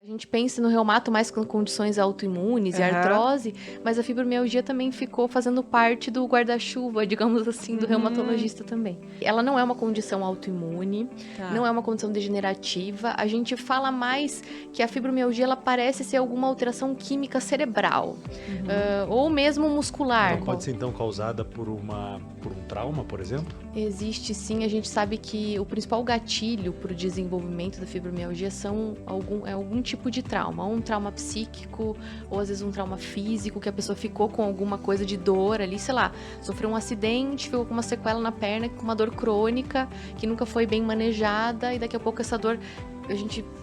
A gente pensa no reumato mais com condições autoimunes e artrose, mas a fibromialgia também ficou fazendo parte do guarda-chuva, digamos assim, do reumatologista também. Ela não é uma condição autoimune, não é uma condição degenerativa. A gente fala mais que a fibromialgia ela parece ser alguma alteração química cerebral, ou mesmo muscular. Ela pode ser então causada por um trauma, por exemplo? Existe sim, a gente sabe que o principal gatilho para o desenvolvimento da fibromialgia é algum tipo de trauma, ou um trauma psíquico, ou às vezes um trauma físico, que a pessoa ficou com alguma coisa de dor ali, sei lá, sofreu um acidente, ficou com uma sequela na perna, com uma dor crônica, que nunca foi bem manejada, e daqui a pouco essa dor,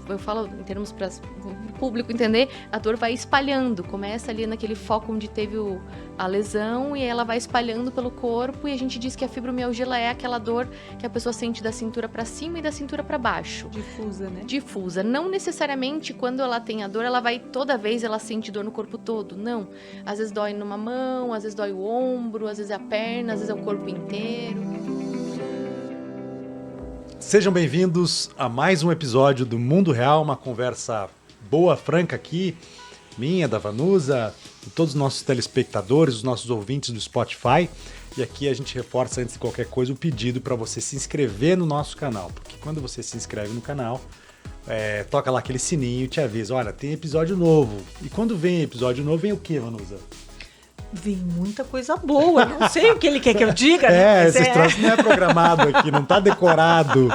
eu falo em termos para o público entender, a dor vai espalhando, começa ali naquele foco onde teve a lesão, e ela vai espalhando pelo corpo, e a gente diz que a fibromialgia ela é aquela dor que a pessoa sente da cintura para cima e da cintura para baixo. Difusa, né? Difusa. Não necessariamente quando ela tem a dor, toda vez ela sente dor no corpo todo. Não. Às vezes dói numa mão, às vezes dói o ombro, às vezes é a perna, às vezes é o corpo inteiro. Sejam bem-vindos a mais um episódio do Mundo Real, uma conversa boa, franca aqui, minha, da Vanusa, de todos os nossos telespectadores, os nossos ouvintes do Spotify. E aqui a gente reforça, antes de qualquer coisa, o pedido para você se inscrever no nosso canal, porque quando você se inscreve no canal, toca lá aquele sininho e te avisa, olha, tem episódio novo. E quando vem episódio novo, vem o quê, Vanusa? Vem muita coisa boa, não sei o que ele quer que eu diga, né? Esse troço não é programado aqui, não tá decorado.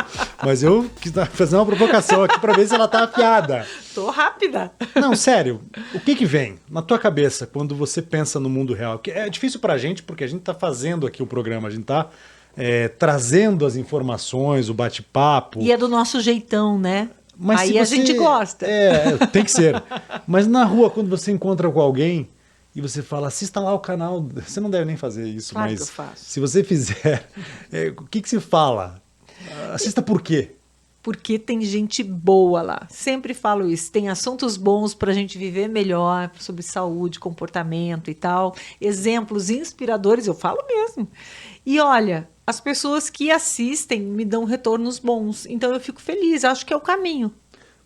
Mas eu quis fazer uma provocação aqui pra ver se ela tá afiada. Tô rápida. Não, sério, o que vem na tua cabeça quando você pensa no mundo real? Que é difícil pra gente, porque a gente tá fazendo aqui o programa, a gente tá trazendo as informações, o bate-papo. E é do nosso jeitão, né? Mas aí a gente gosta. Tem que ser. Mas na rua, quando você encontra com alguém e você fala, assista lá o canal, você não deve nem fazer isso, claro mas que eu faço. Se você fizer, o que se fala? Assista por quê? Porque tem gente boa lá. Sempre falo isso. Tem assuntos bons para a gente viver melhor, sobre saúde, comportamento e tal. Exemplos inspiradores, eu falo mesmo. E olha, as pessoas que assistem me dão retornos bons. Então eu fico feliz, acho que é o caminho.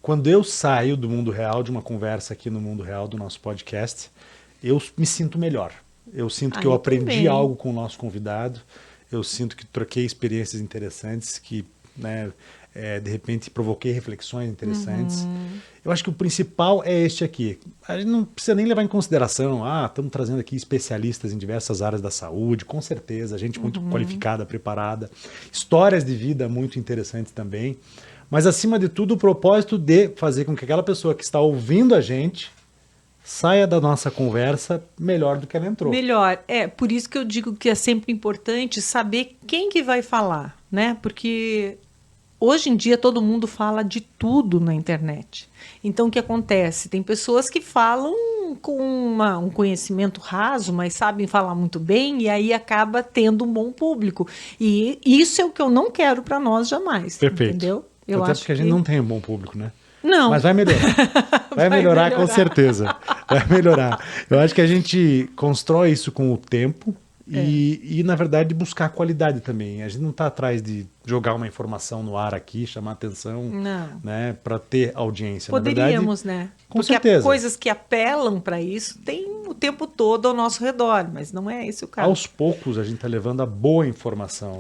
Quando eu saio do mundo real, de uma conversa aqui no mundo real do nosso podcast, eu me sinto melhor. Eu sinto que eu aprendi também. Algo com o nosso convidado. Eu sinto que troquei experiências interessantes, que de repente provoquei reflexões interessantes. Eu acho que o principal é este aqui. A gente não precisa nem levar em consideração, estamos trazendo aqui especialistas em diversas áreas da saúde, com certeza, gente muito qualificada, preparada, histórias de vida muito interessantes também. Mas acima de tudo, o propósito de fazer com que aquela pessoa que está ouvindo a gente saia da nossa conversa melhor do que ela entrou. Melhor. Por isso que eu digo que é sempre importante saber quem que vai falar, né? Porque hoje em dia todo mundo fala de tudo na internet. Então o que acontece? Tem pessoas que falam com um conhecimento raso, mas sabem falar muito bem e aí acaba tendo um bom público. E isso é o que eu não quero para nós jamais. Perfeito. Entendeu? Eu até acho porque a gente não tem um bom público, né? Não. Mas vai melhorar. Vai melhorar com certeza. Vai melhorar. Eu acho que a gente constrói isso com o tempo e na verdade, buscar qualidade também. A gente não está atrás de jogar uma informação no ar aqui, chamar atenção, né, para ter audiência. Poderíamos, na verdade, né? Com Porque certeza. Coisas que apelam para isso tem o tempo todo ao nosso redor, mas não é esse o caso. Aos poucos a gente está levando a boa informação.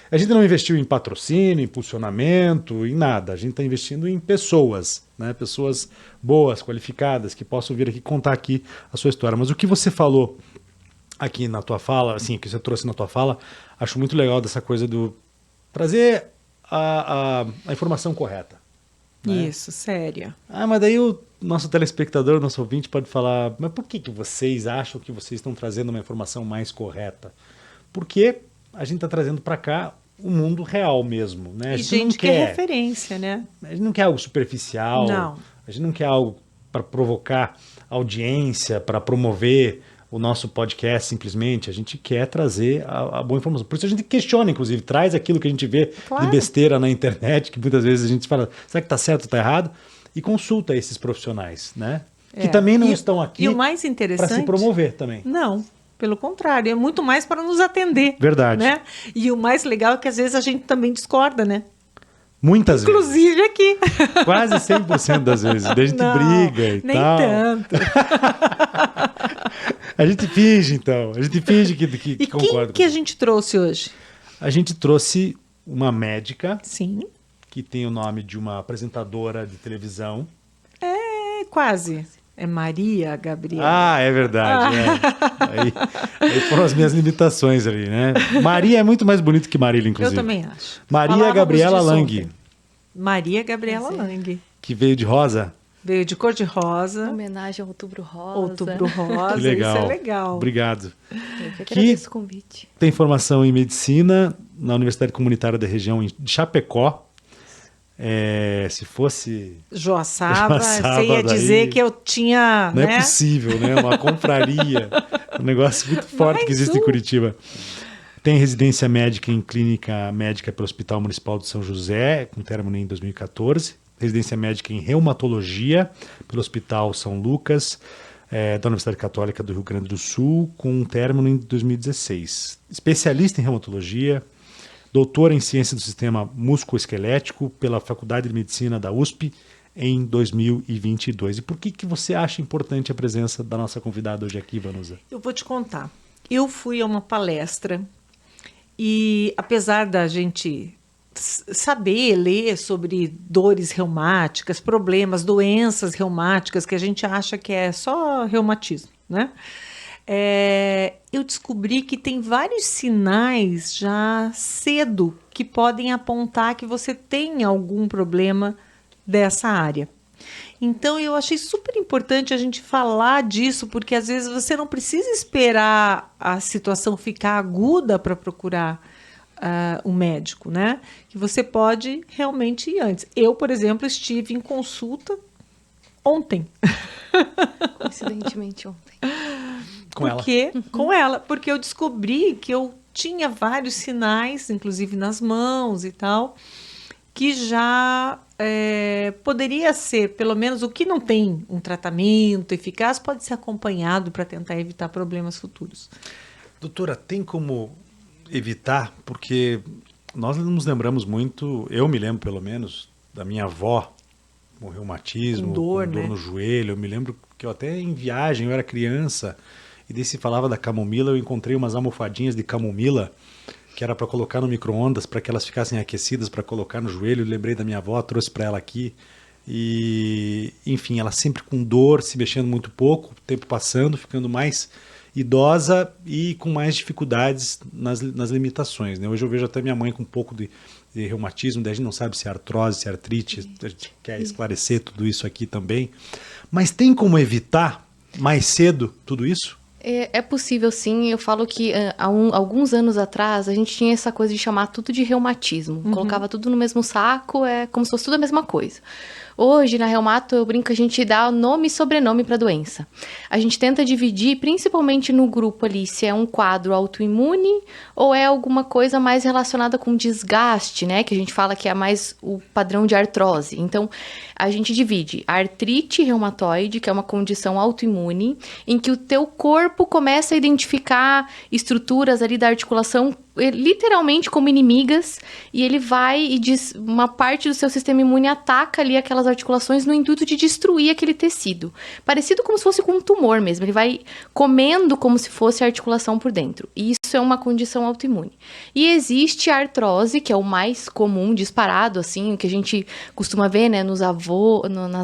A gente não investiu em patrocínio, em impulsionamento, em nada. A gente está investindo em pessoas, né? Pessoas boas, qualificadas, que possam vir aqui contar aqui a sua história. Mas o que você falou aqui na tua fala, assim, que você trouxe na tua fala, acho muito legal dessa coisa do trazer a informação correta. Né? Isso, séria. Mas daí o nosso telespectador, o nosso ouvinte pode falar, mas por que vocês acham que vocês estão trazendo uma informação mais correta? Porque a gente está trazendo para cá o mundo real mesmo. Né? E gente que é referência, né? A gente não quer algo superficial, não. A gente não quer algo para provocar audiência, para promover o nosso podcast simplesmente. A gente quer trazer a boa informação. Por isso a gente questiona, inclusive, traz aquilo que a gente vê de besteira na internet, que muitas vezes a gente fala, será que está certo ou está errado? E consulta esses profissionais, né? Que também não estão aqui para se promover também. Não, pelo contrário, é muito mais para nos atender. Verdade. Né? E o mais legal é que às vezes a gente também discorda, né? Muitas vezes. Inclusive aqui. Quase 100% das vezes. Daí a gente Não, briga e nem tal. tanto. A gente finge, então. A gente finge que E concorda. quem que a gente trouxe hoje? A gente trouxe uma médica Sim, que tem o nome de uma apresentadora de televisão. é quase. É Maria Gabriela. Ah, é verdade. Aí foram as minhas limitações ali, né? Maria é muito mais bonito que Marília, Eu inclusive. também acho. Maria Falávamos Gabriela disso Lang, ontem. Maria Gabriela Pois é. Lang. que veio de rosa. Veio de cor de rosa, Homenagem ao Outubro Rosa. outubro rosa, Que legal. isso é legal. Obrigado. Eu que agradeço o convite. Tem formação em medicina na Universidade Comunitária da região de Chapecó. Se fosse... Joaçaba, Joaçaba, você ia dizer daí- que eu tinha, Não né? é possível, né? Uma confraria. Um negócio muito forte que existe em Curitiba. Tem residência médica em clínica médica pelo Hospital Municipal de São José, com término em 2014. Residência médica em reumatologia pelo Hospital São Lucas, da Universidade Católica do Rio Grande do Sul, com término em 2016. Especialista em reumatologia, doutora em ciência do sistema musculoesquelético pela Faculdade de Medicina da USP em 2022. E por que você acha importante a presença da nossa convidada hoje aqui, Vanusa? Eu vou te contar. Eu fui a uma palestra e, apesar da gente saber, ler sobre dores reumáticas, problemas, doenças reumáticas, que a gente acha que é só reumatismo, né? Eu descobri que tem vários sinais já cedo que podem apontar que você tem algum problema dessa área. Então, eu achei super importante a gente falar disso, porque às vezes você não precisa esperar a situação ficar aguda para procurar um médico, né? Que você pode realmente ir antes. Eu, por exemplo, estive em consulta ontem. Coincidentemente ontem. Com ela, porque eu descobri que eu tinha vários sinais, inclusive nas mãos e tal, que já poderia ser, pelo menos o que não tem um tratamento eficaz, pode ser acompanhado para tentar evitar problemas futuros. Doutora, tem como evitar? Porque nós nos lembramos muito, eu me lembro pelo menos, da minha avó com reumatismo, Com dor, com dor né? no joelho. Eu me lembro que eu até em viagem, eu era criança, e daí se falava da camomila, eu encontrei umas almofadinhas de camomila que era para colocar no micro-ondas, para que elas ficassem aquecidas, para colocar no joelho. Eu lembrei da minha avó, trouxe para ela aqui. E, enfim, ela sempre com dor, se mexendo muito pouco, o tempo passando, ficando mais idosa e com mais dificuldades nas limitações, né? Hoje eu vejo até minha mãe com um pouco de reumatismo, daí a gente não sabe se é artrose, se é artrite, a gente quer esclarecer tudo isso aqui também. Mas tem como evitar mais cedo tudo isso? É possível, sim. Eu falo que há alguns anos atrás a gente tinha essa coisa de chamar tudo de reumatismo. Colocava tudo no mesmo saco, como se fosse tudo a mesma coisa. Hoje, na Reumato, eu brinco que a gente dá nome e sobrenome para a doença. A gente tenta dividir, principalmente no grupo ali, se é um quadro autoimune ou é alguma coisa mais relacionada com desgaste, né? Que a gente fala que é mais o padrão de artrose. Então, a gente divide a artrite reumatoide, que é uma condição autoimune, em que o teu corpo começa a identificar estruturas ali da articulação literalmente como inimigas, e ele vai e uma parte do seu sistema imune ataca ali aquelas articulações no intuito de destruir aquele tecido. Parecido como se fosse com um tumor mesmo, ele vai comendo como se fosse a articulação por dentro. E isso é uma condição autoimune. E existe a artrose, que é o mais comum, disparado, assim, o que a gente costuma ver, né, nas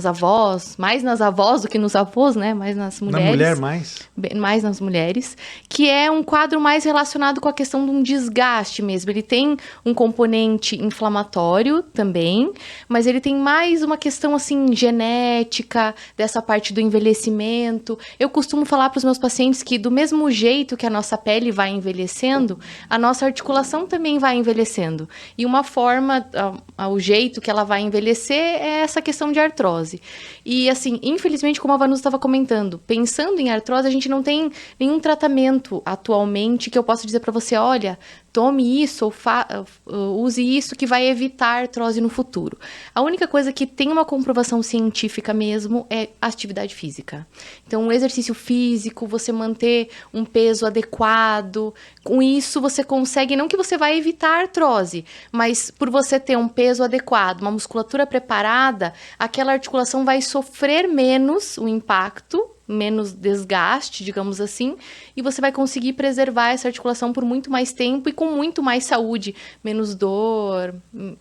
avós, mais nas avós do que nos avós, né, mais nas mulheres. Na mulher mais? Mais nas mulheres, que é um quadro mais relacionado com a questão de um desgaste mesmo. Ele tem um componente inflamatório também, mas ele tem mais uma questão assim genética, dessa parte do envelhecimento. Eu costumo falar para os meus pacientes que do mesmo jeito que a nossa pele vai envelhecendo, a nossa articulação também vai envelhecendo. E uma forma, o jeito que ela vai envelhecer é essa questão de artrose. E assim, infelizmente, como a Vanusa estava comentando, pensando em artrose, a gente não tem nenhum tratamento atualmente que eu possa dizer para você, olha, tome isso ou use isso que vai evitar artrose no futuro. A única coisa que tem uma comprovação científica mesmo é a atividade física. Então, o exercício físico, você manter um peso adequado, com isso você consegue, não que você vai evitar artrose, mas por você ter um peso adequado, uma musculatura preparada, aquela articulação vai sofrer menos o impacto, menos desgaste, digamos assim, e você vai conseguir preservar essa articulação por muito mais tempo e com muito mais saúde, menos dor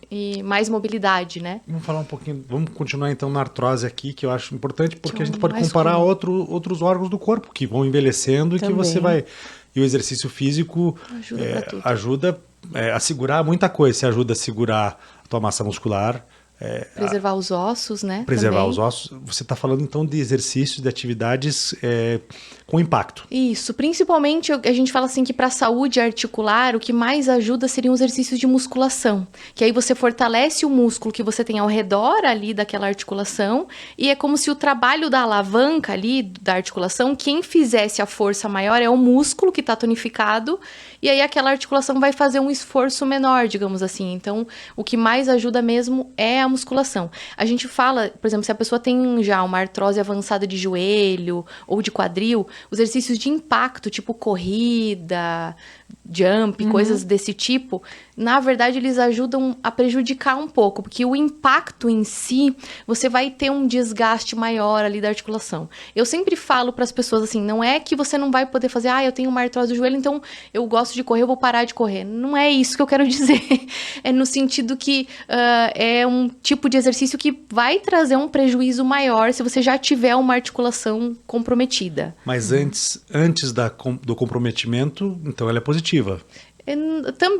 e mais mobilidade, né? Vamos falar um pouquinho, vamos continuar então na artrose aqui, que eu acho importante, porque a gente pode mais comparar comum. outros órgãos do corpo que vão envelhecendo e que Também. você vai... E o exercício físico Ajuda pra tudo. ajuda a segurar muita coisa. Você ajuda a segurar a tua massa muscular, Preservar os ossos, né? preservar também. os ossos. Você está falando então de exercícios, de atividades com impacto. Isso, principalmente a gente fala assim que para a saúde articular o que mais ajuda seriam os exercícios de musculação, que aí você fortalece o músculo que você tem ao redor ali daquela articulação e é como se o trabalho da alavanca ali da articulação, quem fizesse a força maior é o músculo que está tonificado e aí aquela articulação vai fazer um esforço menor, digamos assim. Então, o que mais ajuda mesmo é a musculação. A gente fala, por exemplo, se a pessoa tem já uma artrose avançada de joelho ou de quadril, os exercícios de impacto, tipo corrida, jump, coisas desse tipo, na verdade eles ajudam a prejudicar um pouco, porque o impacto em si, você vai ter um desgaste maior ali da articulação. Eu sempre falo para as pessoas assim, não é que você não vai poder fazer, eu tenho uma artrose do joelho, então eu gosto de correr, eu vou parar de correr. Não é isso que eu quero dizer. É no sentido que é um tipo de exercício que vai trazer um prejuízo maior se você já tiver uma articulação comprometida. Mas antes do comprometimento, então ela é positiva.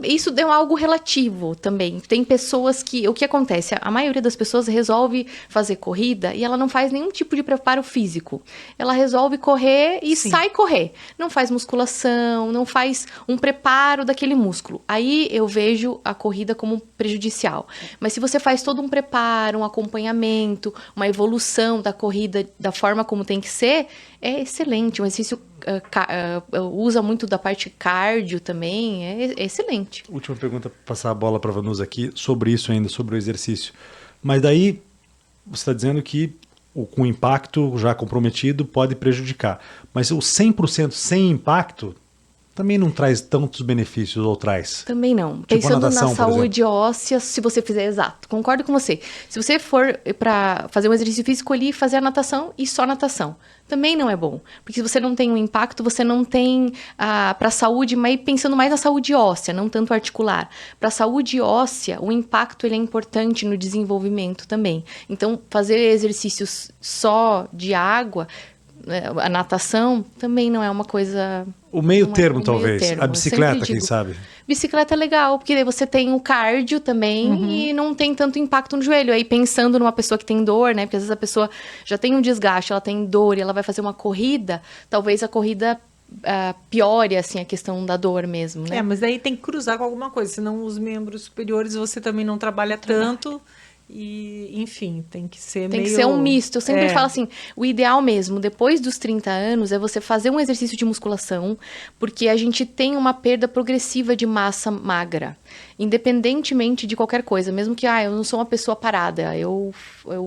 Isso é algo relativo também. Tem pessoas que... O que acontece? A maioria das pessoas resolve fazer corrida e ela não faz nenhum tipo de preparo físico. Ela resolve correr e sai correr. Não faz musculação, não faz um preparo daquele músculo. Aí eu vejo a corrida como prejudicial. Mas se você faz todo um preparo, um acompanhamento, uma evolução da corrida da forma como tem que ser, é excelente. Um exercício usa muito da parte cardio também, é excelente. Última pergunta, passar a bola para a Vanusa aqui, sobre isso ainda, sobre o exercício. Mas daí, você está dizendo que com impacto já comprometido pode prejudicar. Mas o 100% sem impacto também não traz tantos benefícios, ou traz? Também não. Tipo Pensando natação, na por saúde óssea, se você fizer exato, concordo com você. Se você for para fazer um exercício físico ali, fazer a natação e só natação, também não é bom. Porque se você não tem um impacto, você não tem para a saúde, mas pensando mais na saúde óssea, não tanto articular. Para a saúde óssea, o impacto ele é importante no desenvolvimento também. Então, fazer exercícios só de água, a natação, também não é uma coisa... O meio não termo, é, o talvez. meio termo. A Eu bicicleta, sempre quem digo, sabe? Bicicleta é legal, porque daí você tem o cardio também e não tem tanto impacto no joelho. Aí pensando numa pessoa que tem dor, né? Porque às vezes a pessoa já tem um desgaste, ela tem dor e ela vai fazer uma corrida, talvez a corrida piore, assim, a questão da dor mesmo, né? Mas daí tem que cruzar com alguma coisa, senão os membros superiores você também não trabalha tanto. E, enfim, tem que ser Tem que ser um misto. Eu sempre falo assim, o ideal mesmo, depois dos 30 anos, é você fazer um exercício de musculação, porque a gente tem uma perda progressiva de massa magra, independentemente de qualquer coisa. Mesmo que, eu não sou uma pessoa parada, eu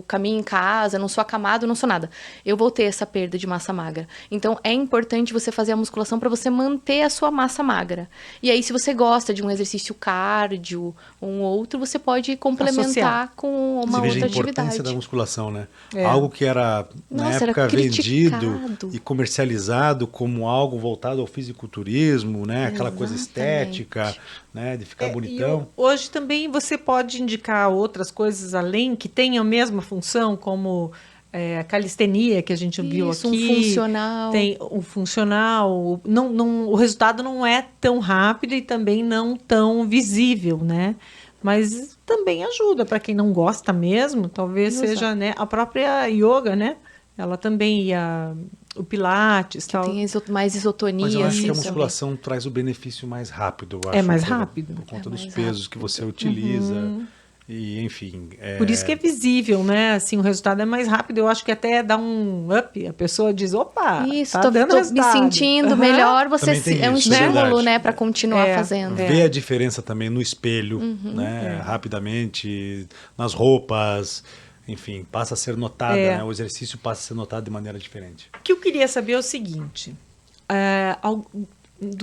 caminho em casa, não sou acamado, não sou nada. Eu vou ter essa perda de massa magra. Então, é importante você fazer a musculação para você manter a sua massa magra. E aí, se você gosta de um exercício cardio ou um outro, você pode complementar associar com uma Você veja outra a importância atividade. da musculação, né? É. Algo que era, na Nossa, era época, vendido criticado. e comercializado como algo voltado ao fisiculturismo, né? Aquela coisa Exatamente. estética, né? De ficar bonitão. Hoje também você pode indicar outras coisas além que tenham a mesma função, como a calistenia que a gente viu Isso, aqui. um funcional. Tem o funcional. O resultado não é tão rápido e também não tão visível, né? Mas também ajuda para quem não gosta mesmo, talvez seja, né, a própria yoga, né? Ela também ia o pilates, tal. Tem mais isotonia. Mas eu acho que a assim, musculação traz o benefício mais rápido, eu É acho, mais rápido? por conta É dos mais pesos rápido. que você utiliza. E, enfim... Por isso que é visível, né? Assim, o resultado é mais rápido. Eu acho que até dá um up. A pessoa diz, opa, Isso, tá tô dando me resultado. sentindo Aham. melhor. Você Também tem é um isso, é estímulo, verdade. né, para continuar É. fazendo. Ver a diferença também no espelho, Uhum. né? Rapidamente, nas roupas, enfim, passa a ser notada, né? O exercício passa a ser notado de maneira diferente. O que eu queria saber é o seguinte.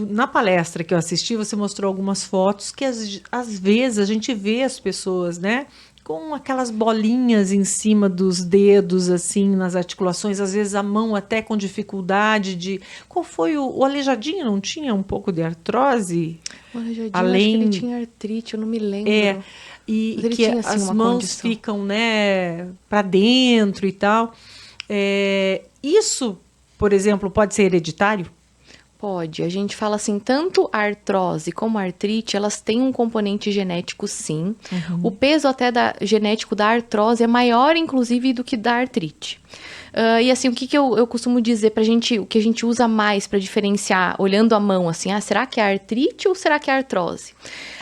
Na palestra que eu assisti, você mostrou algumas fotos que às vezes a gente vê as pessoas, né, com aquelas bolinhas em cima dos dedos, assim, nas articulações, às vezes a mão até com dificuldade de... Qual foi o Aleijadinho? Não tinha um pouco de artrose? O Aleijadinho, Além... acho que ele tinha artrite, eu não me lembro. E Mas ele que tinha, assim, as uma mãos condição. ficam, né, para dentro e tal. Isso, por exemplo, pode ser hereditário? Pode. A gente fala assim, tanto a artrose como a artrite, elas têm um componente genético, sim. O peso até genético da artrose é maior, inclusive, do que da artrite. E assim, o que eu costumo dizer pra gente, o que a gente usa mais para diferenciar, olhando a mão, assim, será que é artrite ou será que é artrose?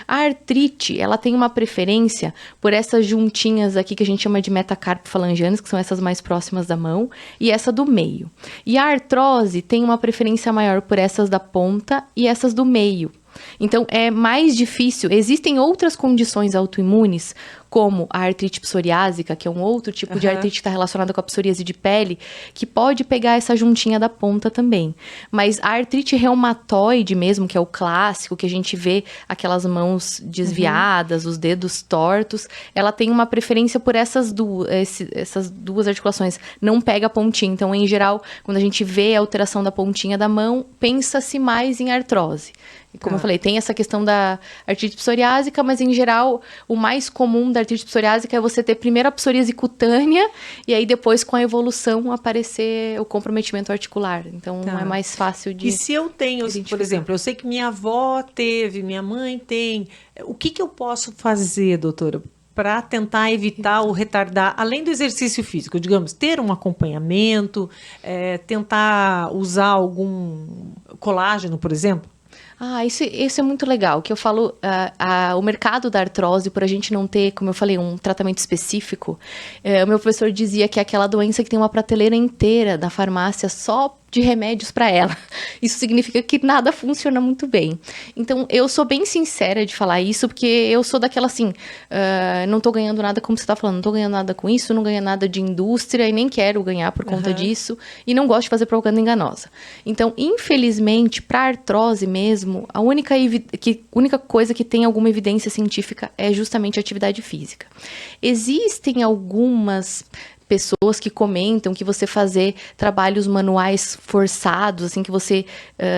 A artrite, ela tem uma preferência por essas juntinhas aqui que a gente chama de metacarpofalangianas, que são essas mais próximas da mão, e essa do meio. E a artrose tem uma preferência maior por essas da ponta e essas do meio. Então, é mais difícil. Existem outras condições autoimunes, como a artrite psoriásica, que é um outro tipo de artrite que está relacionada com a psoríase de pele, que pode pegar essa juntinha da ponta também. Mas a artrite reumatoide mesmo, que é o clássico, que a gente vê aquelas mãos desviadas, os dedos tortos, ela tem uma preferência por essas duas articulações. Não pega a pontinha. Então, em geral, quando a gente vê a alteração da pontinha da mão, pensa-se mais em artrose. Como eu falei, tem essa questão da artrite psoriásica, mas em geral, o mais comum da artrite psoriásica é você ter primeiro a psoríase cutânea e aí depois, com a evolução, aparecer o comprometimento articular. Então, é mais fácil de... E se eu tenho, por exemplo, eu sei que minha avó teve, minha mãe tem, o que eu posso fazer, doutora, para tentar evitar ou retardar, além do exercício físico, digamos, ter um acompanhamento, tentar usar algum colágeno, por exemplo? Isso é muito legal, que eu falo, o mercado da artrose, por a gente não ter, como eu falei, um tratamento específico, o meu professor dizia que é aquela doença que tem uma prateleira inteira da farmácia só de remédios para ela. Isso significa que nada funciona muito bem. Então, eu sou bem sincera de falar isso, porque eu sou daquela assim, não tô ganhando nada, como você tá falando, não tô ganhando nada com isso, não ganho nada de indústria e nem quero ganhar por conta disso, e não gosto de fazer propaganda enganosa. Então, infelizmente, para artrose mesmo, a única coisa que tem alguma evidência científica é justamente a atividade física. Existem algumas pessoas que comentam que você fazer trabalhos manuais forçados, assim, que você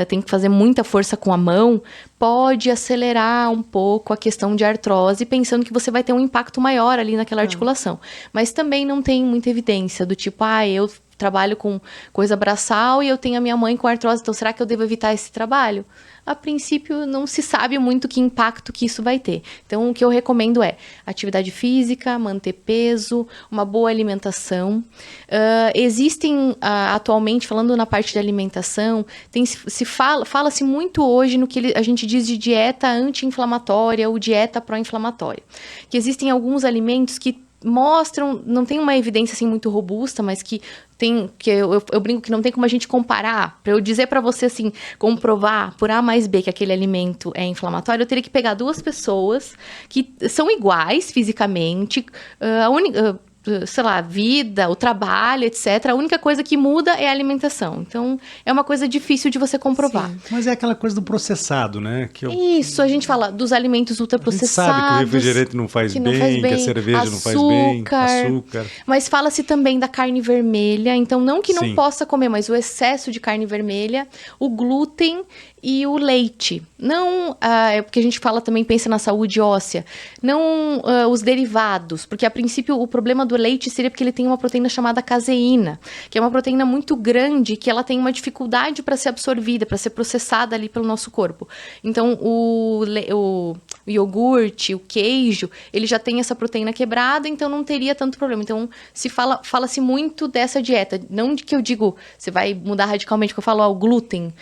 tem que fazer muita força com a mão, pode acelerar um pouco a questão de artrose, pensando que você vai ter um impacto maior ali naquela articulação. Mas também não tem muita evidência do tipo, eu trabalho com coisa braçal e eu tenho a minha mãe com artrose, então será que eu devo evitar esse trabalho? A princípio, não se sabe muito que impacto que isso vai ter. Então, o que eu recomendo é atividade física, manter peso, uma boa alimentação. Existem, atualmente, falando na parte da alimentação, fala-se muito hoje no que a gente diz de dieta anti-inflamatória ou dieta pró-inflamatória. Que existem alguns alimentos que mostram, não tem uma evidência assim muito robusta, mas que eu brinco que não tem como a gente comparar. Para eu dizer para você assim, comprovar por A mais B que aquele alimento é inflamatório, eu teria que pegar duas pessoas que são iguais fisicamente, sei lá, vida, o trabalho, etc. A única coisa que muda é a alimentação. Então, é uma coisa difícil de você comprovar. Sim. Mas é aquela coisa do processado, né? Isso, a gente fala dos alimentos ultraprocessados. A gente sabe que o refrigerante não faz bem, que a cerveja não faz bem, açúcar. Mas fala-se também da carne vermelha. Então, não que não possa comer, mas o excesso de carne vermelha, o glúten e o leite. Não, porque a gente fala também, pensa na saúde óssea. Não os derivados, porque a princípio o problema do leite seria porque ele tem uma proteína chamada caseína, que é uma proteína muito grande, que ela tem uma dificuldade para ser absorvida, para ser processada ali pelo nosso corpo. Então, o iogurte, o queijo, ele já tem essa proteína quebrada, então não teria tanto problema. Então, fala-se muito dessa dieta. Não de que eu digo, você vai mudar radicalmente, que eu falo, o glúten.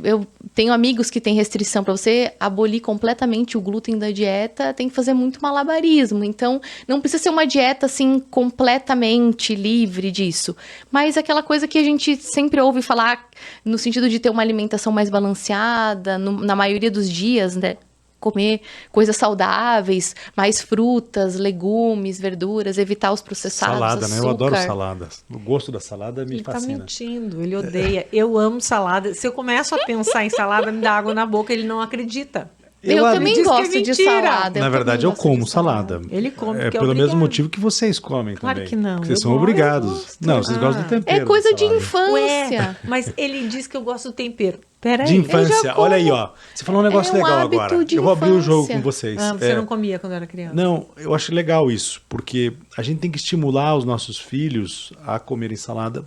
Eu tenho amigos que têm restrição. Para você abolir completamente o glúten da dieta, tem que fazer muito malabarismo. Então, não precisa ser uma dieta, assim, completamente livre disso. Mas aquela coisa que a gente sempre ouve falar, no sentido de ter uma alimentação mais balanceada, na maioria dos dias, né? Comer coisas saudáveis, mais frutas, legumes, verduras, evitar os processados, Salada, açúcar. né? Eu adoro salada. O gosto da salada me fascina. Ele tá mentindo, ele odeia. Eu amo salada. Se eu começo a pensar em salada, me dá água na boca, ele não acredita. Eu também diz que é gosto de mentira. salada. Na verdade, eu como salada. Ele come, porque é pelo mesmo obrigado. motivo que vocês comem Claro também. que não, Porque vocês eu são gosto. obrigados. Não, vocês gostam do tempero. É coisa da de salada. infância. Mas ele diz que eu gosto do tempero. Peraí. De infância. Eu já como. Olha aí, ó. Você falou um negócio É um legal hábito agora. de Eu vou abrir o jogo infância. com vocês. Você não comia quando era criança? Não, eu acho legal isso, porque a gente tem que estimular os nossos filhos a comerem salada,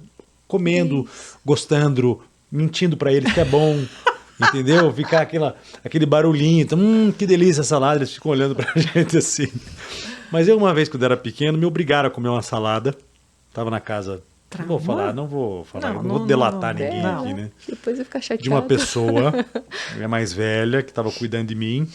comendo, gostando, mentindo pra eles que é bom, entendeu? Ficar aquele barulhinho, então, que delícia a salada, eles ficam olhando pra gente assim. Mas eu, uma vez, quando era pequeno, me obrigaram a comer uma salada, tava na casa, não vou falar, não vou delatar ninguém não. aqui, né? Depois eu ficar chateada. De uma pessoa mais velha, que estava cuidando de mim,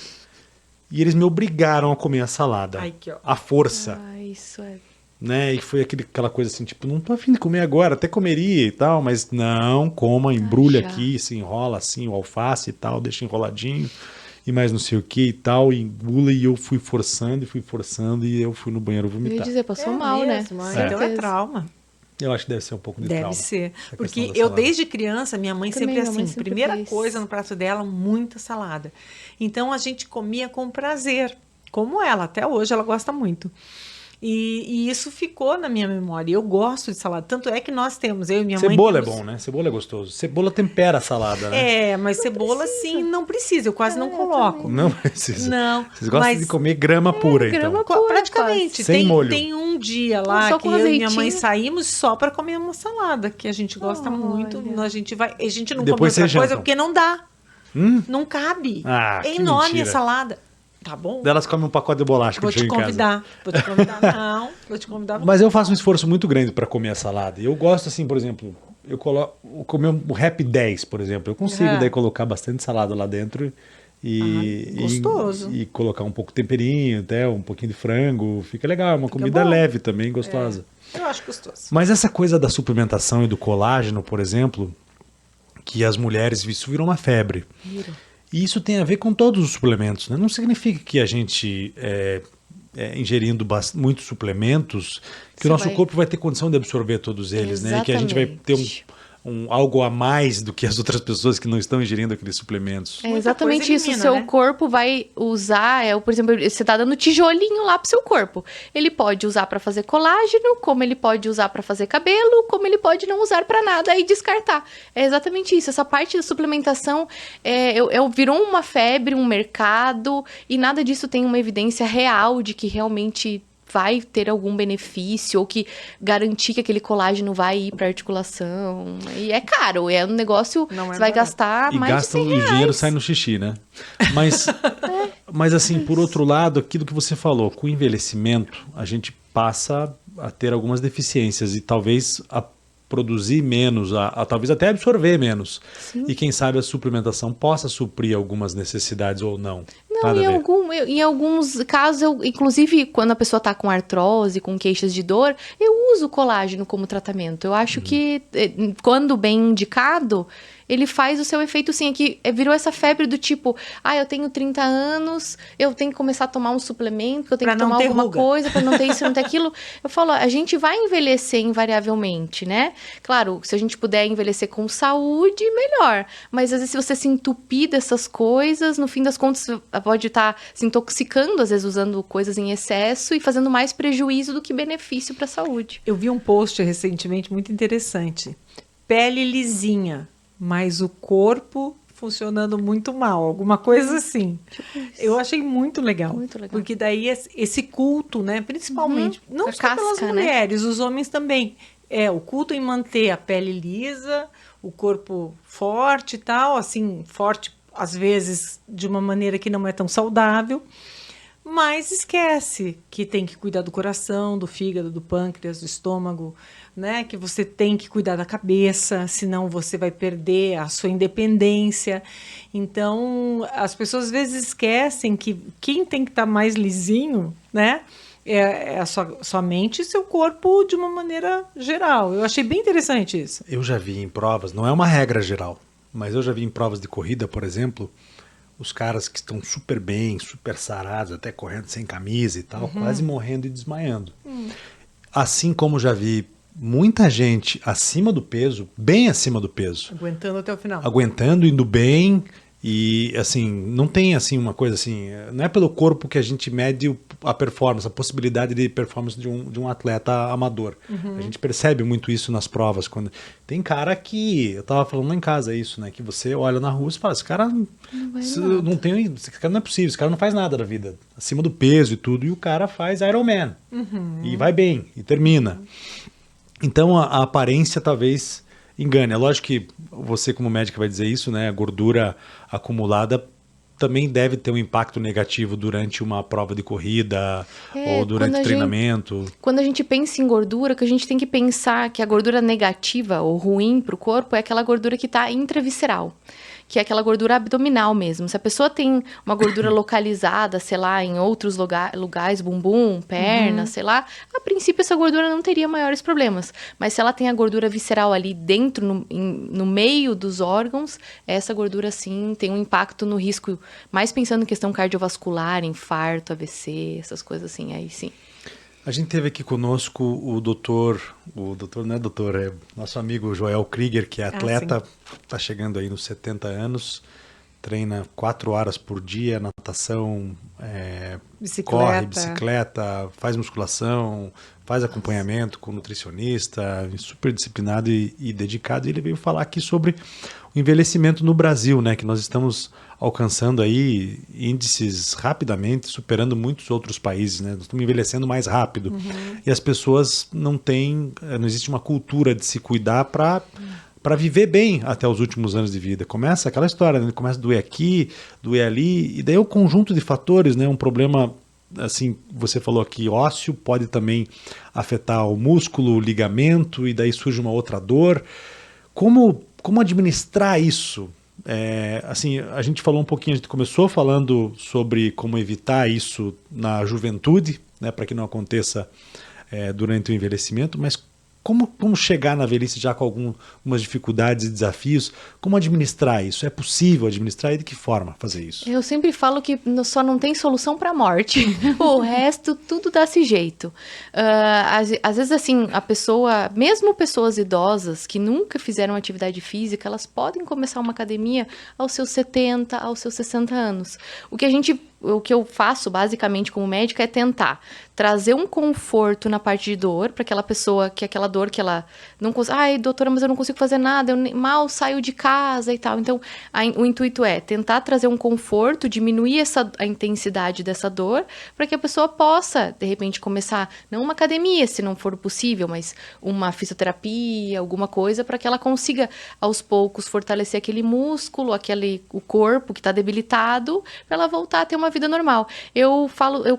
e eles me obrigaram a comer a salada. Ai, que ó. À força. Isso é... Né? E foi aquela coisa assim, tipo, não tô afim de comer agora, até comeria e tal, mas não, coma, embrulha já. aqui, se enrola assim, o alface e tal, deixa enroladinho, e mais não sei o que e tal, e engula, e eu fui forçando, e eu fui no banheiro Eu ia vomitar. dizer, passou mal, mesmo? né? Então é trauma. Eu acho que deve ser um pouco de Deve trauma. ser. essa Porque questão da eu, salada. desde criança, minha mãe Também, sempre minha mãe assim, sempre primeira fez. coisa no prato dela, muita salada. Então a gente comia com prazer, como ela, até hoje ela gosta muito. E isso ficou na minha memória. Eu gosto de salada. Tanto é que nós temos, eu e minha mãe. Cebola é temos- bom, né? Cebola é gostoso. Cebola tempera a salada, né? É, mas cebola, sim, não precisa. Eu quase não coloco. Não precisa. Não, Vocês gostam mas- de comer grama pura, grama então. pura. Praticamente. Sem molho. Tem um dia lá Só que com eu e minha mãe azeitinho. saímos só para comer uma salada, que a gente gosta Olha. muito. A gente não come Depois outra vocês coisa jantam. porque não dá. Não cabe. Ah, é que enorme mentira. a salada. Tá bom? Elas comem um pacote de bolacha que Vou eu chego te em casa. convidar. Vou te convidar. Não, vou te convidar. Mas eu faço um esforço muito grande para comer a salada. E eu gosto, assim, por exemplo, eu coloco comer um Rap 10, por exemplo. Eu consigo Ah. daí colocar bastante salada lá dentro e, gostoso. e colocar um pouco de temperinho, até um pouquinho de frango. Fica legal, é uma comida bom. leve também, gostosa. Eu acho gostoso. Mas essa coisa da suplementação e do colágeno, por exemplo, que as mulheres, isso virou uma febre. E isso tem a ver com todos os suplementos, né? Não significa que a gente, ingerindo muitos suplementos, que Você o nosso vai- corpo vai ter condição de absorver todos eles, né? E que a gente vai ter Exatamente. algo a mais do que as outras pessoas que não estão ingerindo aqueles suplementos. É Muita exatamente coisa isso. O elimina, seu né? corpo vai usar, por exemplo, você tá dando tijolinho lá pro seu corpo. Ele pode usar para fazer colágeno, como ele pode usar para fazer cabelo, como ele pode não usar para nada e descartar. É exatamente isso. Essa parte da suplementação virou uma febre, um mercado, e nada disso tem uma evidência real de que realmente vai ter algum benefício ou que garantir que aquele colágeno vai ir para articulação. E é caro, é um negócio Não é você vai barato. gastar E mais gastam de o 100 reais. dinheiro sai no xixi, né? Mas, mas assim, por outro lado, aquilo que você falou, com o envelhecimento, a gente passa a ter algumas deficiências e talvez a produzir menos, a talvez até absorver menos. E quem sabe a suplementação possa suprir algumas necessidades ou não. Não, Nada a ver. em alguns casos, inclusive quando a pessoa tá com artrose, com queixas de dor, eu uso colágeno como tratamento. Eu acho que, quando bem indicado, ele faz o seu efeito sim. Aqui virou essa febre do tipo, eu tenho 30 anos, eu tenho que começar a tomar um suplemento, eu tenho Pra que não tomar ter alguma ruga. coisa para não ter isso, não ter aquilo. Eu falo, a gente vai envelhecer invariavelmente, né? Claro, se a gente puder envelhecer com saúde, melhor. Mas às vezes se você se entupir dessas coisas, no fim das contas, você pode estar se intoxicando, às vezes usando coisas em excesso e fazendo mais prejuízo do que benefício para a saúde. Eu vi um post recentemente muito interessante. Pele lisinha, mas o corpo funcionando muito mal, alguma coisa assim. Eu achei muito legal. Muito legal. Porque daí esse culto, né, principalmente, não A só pelas casca, né? mulheres, os homens também. O culto em manter a pele lisa, o corpo forte e tal, assim, forte às vezes de uma maneira que não é tão saudável, mas esquece que tem que cuidar do coração, do fígado, do pâncreas, do estômago, né? Que você tem que cuidar da cabeça, senão você vai perder a sua independência. Então, as pessoas às vezes esquecem que quem tem que estar mais lisinho, né? É a sua mente e seu corpo de uma maneira geral. Eu achei bem interessante isso. Eu já vi em provas, não é uma regra geral, mas eu já vi em provas de corrida, por exemplo, os caras que estão super bem, super sarados, até correndo sem camisa e tal, quase morrendo e desmaiando. Assim como já vi muita gente acima do peso, bem acima do peso, Aguentando até o final. aguentando, indo bem, e assim, não tem assim uma coisa assim, não é pelo corpo que a gente mede a performance, a possibilidade de performance de um atleta amador. A gente percebe muito isso nas provas, quando tem cara que, eu tava falando lá em casa isso, né, que você olha na rua e fala, esse cara esse cara não é possível, esse cara não faz nada da vida, acima do peso e tudo, e o cara faz Ironman, e vai bem, e termina. Então a aparência talvez engane. É lógico que você como médica vai dizer isso, né? A gordura acumulada também deve ter um impacto negativo durante uma prova de corrida ou durante o treinamento. Quando a gente pensa em gordura, que a gente tem que pensar que a gordura negativa ou ruim para o corpo é aquela gordura que está intravisceral, que é aquela gordura abdominal mesmo. Se a pessoa tem uma gordura localizada, sei lá, em outros lugares, bumbum, perna, sei lá, a princípio essa gordura não teria maiores problemas. Mas se ela tem a gordura visceral ali dentro, no meio dos órgãos, essa gordura sim tem um impacto no risco, mais pensando em questão cardiovascular, infarto, AVC, essas coisas assim, aí sim. A gente teve aqui conosco o doutor não é doutor, é nosso amigo Joel Krieger, que é atleta, está chegando aí nos 70 anos, treina 4 horas por dia, natação, corre, bicicleta, faz musculação, faz acompanhamento com nutricionista, super disciplinado e dedicado. E ele veio falar aqui sobre o envelhecimento no Brasil, né, que nós estamos alcançando aí índices rapidamente, superando muitos outros países, né? Nós estamos envelhecendo mais rápido. E as pessoas não existe uma cultura de se cuidar para viver bem até os últimos anos de vida. Começa aquela história, né? Começa a doer aqui, doer ali, e daí é um conjunto de fatores, né? Um problema, assim, você falou aqui, ósseo, pode também afetar o músculo, o ligamento, e daí surge uma outra dor. Como administrar isso? Assim, a gente falou um pouquinho, a gente começou falando sobre como evitar isso na juventude, né, para que não aconteça durante o envelhecimento, mas como chegar na velhice já com algumas dificuldades e desafios? Como administrar isso? É possível administrar e de que forma fazer isso? Eu sempre falo que só não tem solução para a morte. O resto, tudo dá-se jeito. Às vezes, assim, a pessoa, mesmo pessoas idosas que nunca fizeram atividade física, elas podem começar uma academia aos seus 70, aos seus 60 anos. O que eu faço, basicamente, como médica, é tentar trazer um conforto na parte de dor, para aquela pessoa, que aquela dor que ela não consegue... Ai, doutora, mas eu não consigo fazer nada, eu mal saio de casa e tal. Então, o intuito é tentar trazer um conforto, diminuir a intensidade dessa dor, para que a pessoa possa, de repente, começar, não uma academia, se não for possível, mas uma fisioterapia, alguma coisa, para que ela consiga, aos poucos, fortalecer aquele músculo, o corpo que está debilitado, para ela voltar a ter uma vida normal. Eu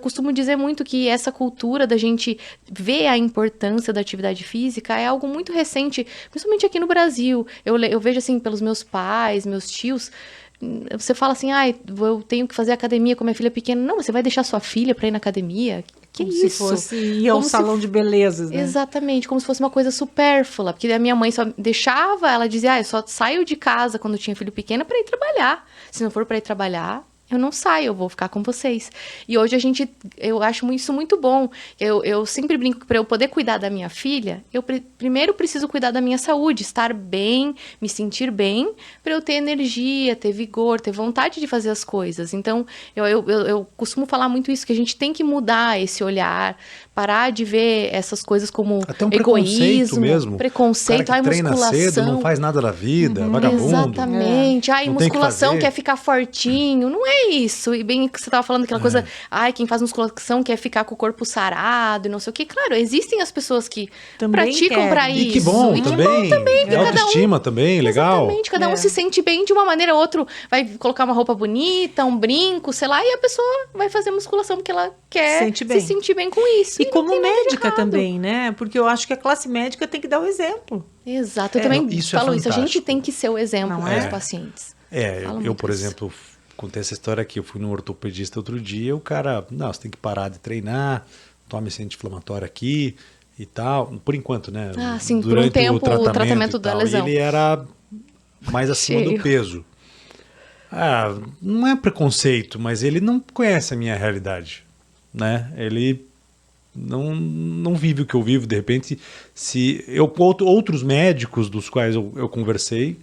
costumo dizer muito que essa cultura da gente ver a importância da atividade física é algo muito recente, principalmente aqui no Brasil. Eu vejo assim pelos meus pais, meus tios. Você fala assim, eu tenho que fazer academia com minha filha pequena. Não, você vai deixar sua filha para ir na academia? Que como isso? Se fosse ir ao salão de belezas, né? Exatamente, como se fosse uma coisa supérflua. Porque a minha mãe só deixava, ela dizia, eu só saio de casa quando tinha filho pequeno para ir trabalhar. Se não for para ir trabalhar, eu não saio, eu vou ficar com vocês. E hoje eu acho isso muito bom. Eu sempre brinco que para eu poder cuidar da minha filha, eu primeiro preciso cuidar da minha saúde, estar bem, me sentir bem, para eu ter energia, ter vigor, ter vontade de fazer as coisas. Então, eu costumo falar muito isso, que a gente tem que mudar esse olhar, parar de ver essas coisas como até um egoísmo, mesmo. Preconceito, cara que treina musculação. cedo, não faz nada da vida, vagabundo. Exatamente. Musculação Quer ficar fortinho. Não é é isso. E bem que você tava falando aquela coisa, ai, quem faz musculação quer ficar com o corpo sarado e não sei o quê. Claro, existem as pessoas que Também praticam querem. pra E isso. que bom E que também. que cada um- Autoestima também, legal. Exatamente, cada um se sente bem de uma maneira, outro vai colocar uma roupa bonita, um brinco, sei lá, e a pessoa vai fazer musculação porque ela quer Sente bem. se sentir bem com isso. E não como tem nada de médica errado. também, né? Porque eu acho que a classe médica tem que dar o exemplo. Exato, eu também Não, isso é falo isso. A gente fantástico. tem que ser o exemplo Não para é? os pacientes. Falo Eu, muito por isso. exemplo, contei essa história aqui. Eu fui no ortopedista outro dia, o cara, não, você tem que parar de treinar, tome esse anti-inflamatório aqui e tal. Por enquanto, né? Ah, sim, por um Durante tempo, o tratamento e da tal, lesão. ele era mais acima do Cheio. peso. Ah, não é preconceito, mas ele não conhece a minha realidade, né? Ele não vive o que eu vivo. De repente, se outros médicos dos quais eu conversei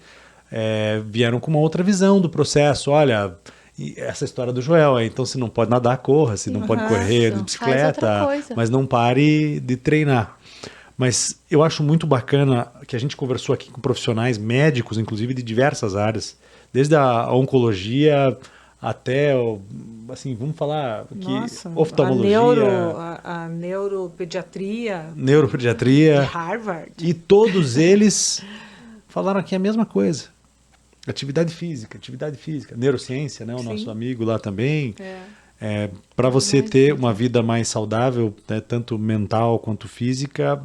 vieram com uma outra visão do processo. Olha, essa história do Joel, então se não pode nadar, corra, se não pode correr de Faz bicicleta, outra coisa. mas não pare de treinar. Mas eu acho muito bacana que a gente conversou aqui com profissionais médicos, inclusive de diversas áreas, desde a oncologia até, assim, vamos falar aqui, Nossa, oftalmologia, a neuropediatria de neuropediatria, Harvard. e todos eles falaram aqui a mesma coisa. Atividade física, neurociência, né? O nosso amigo lá também. Para você ter uma vida mais saudável, né, tanto mental quanto física.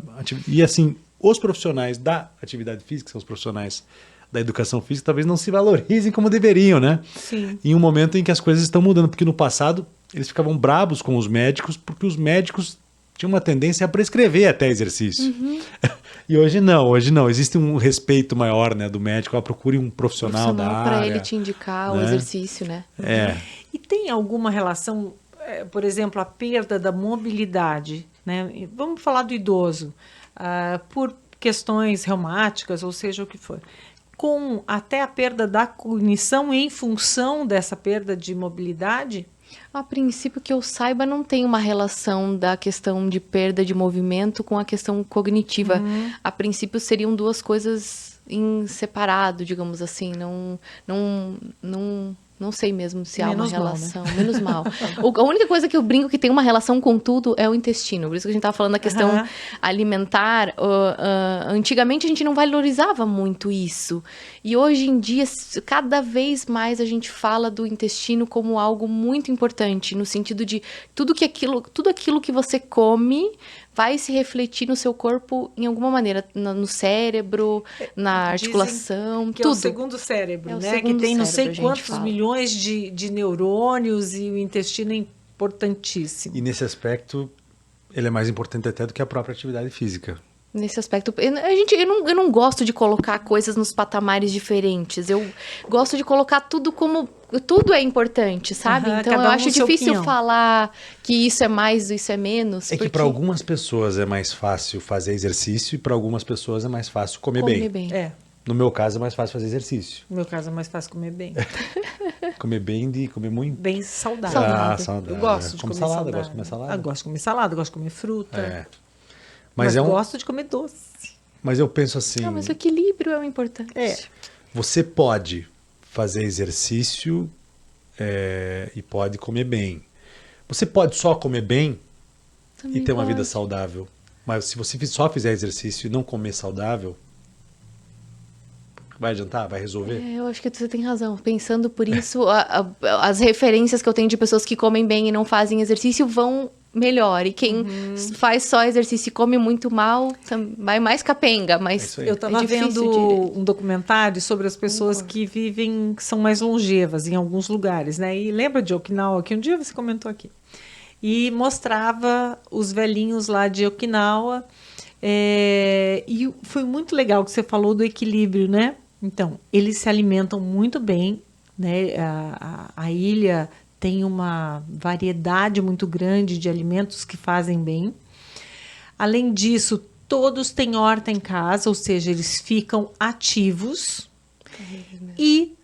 E assim, os profissionais da atividade física, são os profissionais da educação física, talvez não se valorizem como deveriam, né? Sim. Em um momento em que as coisas estão mudando, porque no passado eles ficavam brabos com os médicos, porque os médicos tinham uma tendência a prescrever até exercício. E hoje não, existe um respeito maior, né, do médico, a procure um profissional da Para área. ele te indicar o né? exercício, né? E tem alguma relação, por exemplo, a perda da mobilidade, né? E vamos falar do idoso, por questões reumáticas, ou seja, o que for, com até a perda da cognição em função dessa perda de mobilidade? A princípio, que eu saiba, não tem uma relação da questão de perda de movimento com a questão cognitiva. A princípio, seriam duas coisas em separado, digamos assim. Não sei mesmo se há uma Menos mal, né? relação. Menos mal. A única coisa que eu brinco que tem uma relação com tudo é o intestino. Por isso que a gente estava falando da questão alimentar. Antigamente, a gente não valorizava muito isso. E hoje em dia, cada vez mais a gente fala do intestino como algo muito importante, no sentido de tudo aquilo que você come vai se refletir no seu corpo em alguma maneira, no cérebro, na articulação, Que tudo. é o segundo cérebro, É o né? segundo Que tem não cérebro, sei a gente quantos fala. milhões de neurônios e o intestino é importantíssimo. E nesse aspecto, ele é mais importante até do que a própria atividade física. Nesse aspecto, eu não gosto de colocar coisas nos patamares diferentes. Eu gosto de colocar tudo como... Tudo é importante, sabe? Então, cada eu um acho no seu difícil quinhão. falar que isso é mais, isso é menos. É que para algumas pessoas é mais fácil fazer exercício e para algumas pessoas é mais fácil comer bem. É, No meu caso, é mais fácil fazer exercício. no meu caso é mais fácil comer bem. Comer muito. Bem saudável. Saudável. Saudável. Eu gosto de Como comer salada, saudável. gosto de comer salada. Gosto de comer salada, gosto de comer fruta. É. Mas Mas gosto de comer doce. mas eu penso assim, Mas o equilíbrio é o importante. você pode fazer exercício e pode comer bem. Você pode só comer bem Também e ter uma vida pode. saudável. Mas se você só fizer exercício e não comer saudável, vai adiantar? Vai resolver? Eu acho que você tem razão. Pensando por isso, as referências que eu tenho de pessoas que comem bem e não fazem exercício vão melhor. E quem faz só exercício e come muito mal, vai mais capenga. É Mas isso aí. Eu estava difícil vendo um documentário sobre as pessoas que vivem, que são mais longevas em alguns lugares, né? E lembra de Okinawa, que um dia você comentou aqui. E mostrava os velhinhos lá de Okinawa. E foi muito legal que você falou do equilíbrio, né? Então, eles se alimentam muito bem, né? A ilha tem uma variedade muito grande de alimentos que fazem bem. Além disso, todos têm horta em casa, ou seja, eles ficam ativos. E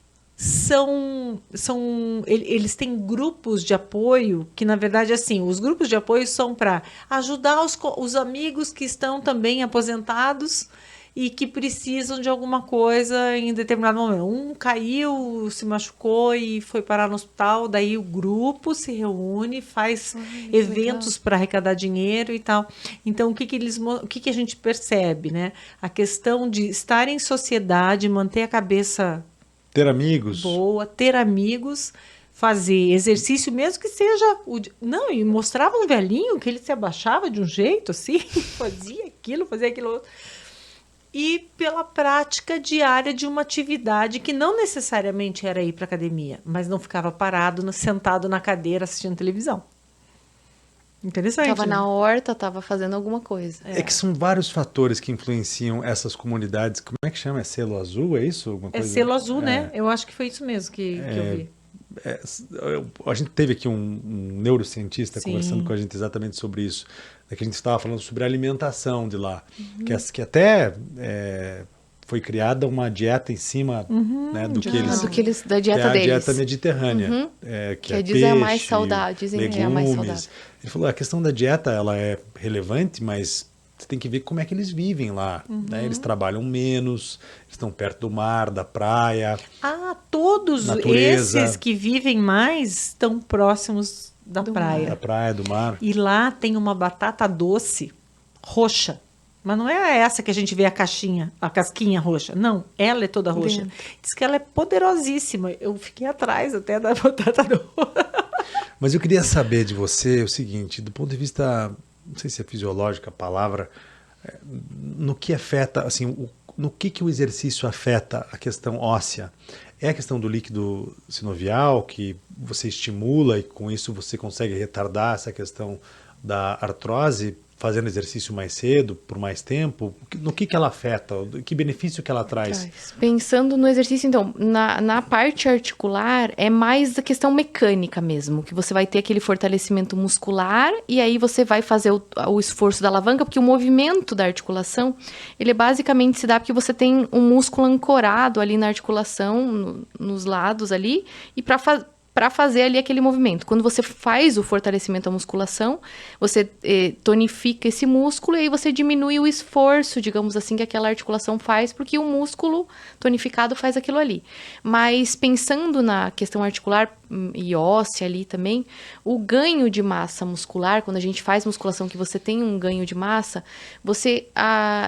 eles têm grupos de apoio, que na verdade, assim, os grupos de apoio são para ajudar os amigos que estão também aposentados e que precisam de alguma coisa em determinado momento. Um caiu, se machucou e foi parar no hospital, daí o grupo se reúne, faz eventos para arrecadar dinheiro e tal. Então, o que a gente percebe, né? A questão de estar em sociedade, manter a cabeça Ter amigos. boa, ter amigos, fazer exercício, mesmo que seja... Não, e mostrava um velhinho que ele se abaixava de um jeito, assim, fazia aquilo outro. E pela prática diária de uma atividade que não necessariamente era ir para academia, mas não ficava parado, sentado na cadeira assistindo televisão. Interessante, Tava né? na horta, tava fazendo alguma coisa. É que são vários fatores que influenciam essas comunidades. Como é que chama? É selo azul? É isso? Alguma É coisa? selo azul, né? Eu acho que foi isso mesmo que eu vi. A gente teve aqui um neurocientista Sim. conversando com a gente exatamente sobre isso. Que a gente estava falando sobre a alimentação de lá. Que até foi criada uma dieta em cima né, do que eles... Da dieta que é a deles. dieta mediterrânea. Que peixe, é a mais saudável, dizem legumes. que é a mais saudável. Ele falou, a questão da dieta ela é relevante, mas você tem que ver como é que eles vivem lá. Né? Eles trabalham menos, estão perto do mar, da praia. Todos natureza. Esses que vivem mais estão próximos da praia. Da praia, do mar. E lá tem uma batata doce roxa. Mas não é essa que a gente vê a casquinha roxa. Não, ela é toda roxa. Dentro. Diz que ela é poderosíssima. Eu fiquei atrás até da batata doce. Mas eu queria saber de você o seguinte, do ponto de vista, não sei se é fisiológico a palavra, no que afeta, assim, no que o exercício afeta a questão óssea? É a questão do líquido sinovial que você estimula e com isso você consegue retardar essa questão da artrose fazendo exercício mais cedo, por mais tempo? No que ela afeta? Que benefício que ela traz? Pensando no exercício, então, na parte articular, é mais a questão mecânica mesmo, que você vai ter aquele fortalecimento muscular e aí você vai fazer o esforço da alavanca, porque o movimento da articulação, ele basicamente se dá porque você tem um músculo ancorado ali na articulação, nos lados ali, e para fazer ali aquele movimento. Quando você faz o fortalecimento da musculação, você tonifica esse músculo e aí você diminui o esforço, digamos assim, que aquela articulação faz, porque o músculo tonificado faz aquilo ali. Mas pensando na questão articular e óssea ali também, o ganho de massa muscular, quando a gente faz musculação que você tem um ganho de massa, você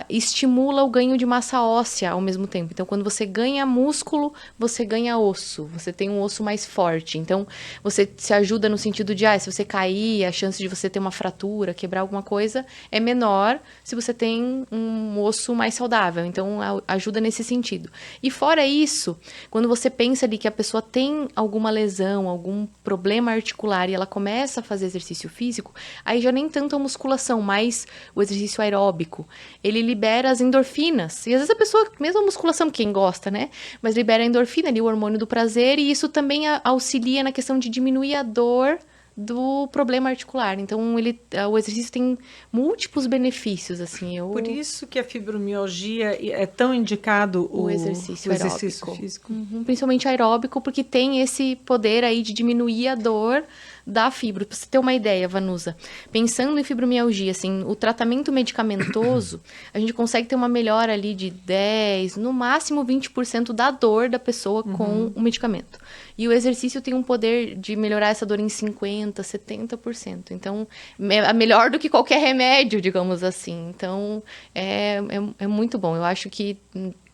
estimula o ganho de massa óssea ao mesmo tempo. Então, quando você ganha músculo, você ganha osso, você tem um osso mais forte. Então, você se ajuda no sentido de, se você cair, a chance de você ter uma fratura, quebrar alguma coisa, é menor se você tem um osso mais saudável. Então, ajuda nesse sentido. E fora isso, quando você pensa ali que a pessoa tem alguma lesão, algum problema articular e ela começa a fazer exercício físico, aí já nem tanto a musculação, mas o exercício aeróbico. Ele libera as endorfinas. E às vezes a pessoa, mesmo a musculação, quem gosta, né? Mas libera a endorfina ali, o hormônio do prazer, e isso também auxilia na questão de diminuir a dor do problema articular. Então, o exercício tem múltiplos benefícios, assim. Por isso que a fibromialgia é tão indicado o exercício aeróbico. Físico. Principalmente aeróbico, porque tem esse poder aí de diminuir a dor da fibra. Para você ter uma ideia, Vanusa, pensando em fibromialgia, assim, o tratamento medicamentoso, a gente consegue ter uma melhora ali de 10, no máximo 20% da dor da pessoa com o medicamento. E o exercício tem um poder de melhorar essa dor em 50%, 70%. Então, é melhor do que qualquer remédio, digamos assim. Então, é muito bom. Eu acho que,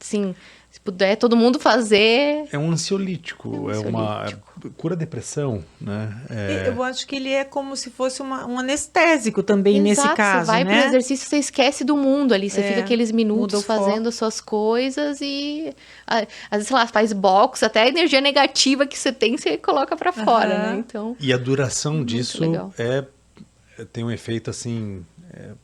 sim, se puder todo mundo fazer... É um ansiolítico, cura a depressão, né? Eu acho que ele é como se fosse um anestésico também. Exato, nesse caso, você vai né? pro exercício, você esquece do mundo ali, você fica aqueles minutos fazendo as suas coisas e às vezes, sei lá, faz box, até a energia negativa que você tem, você coloca pra fora, né? Então, e a duração disso legal. tem um efeito assim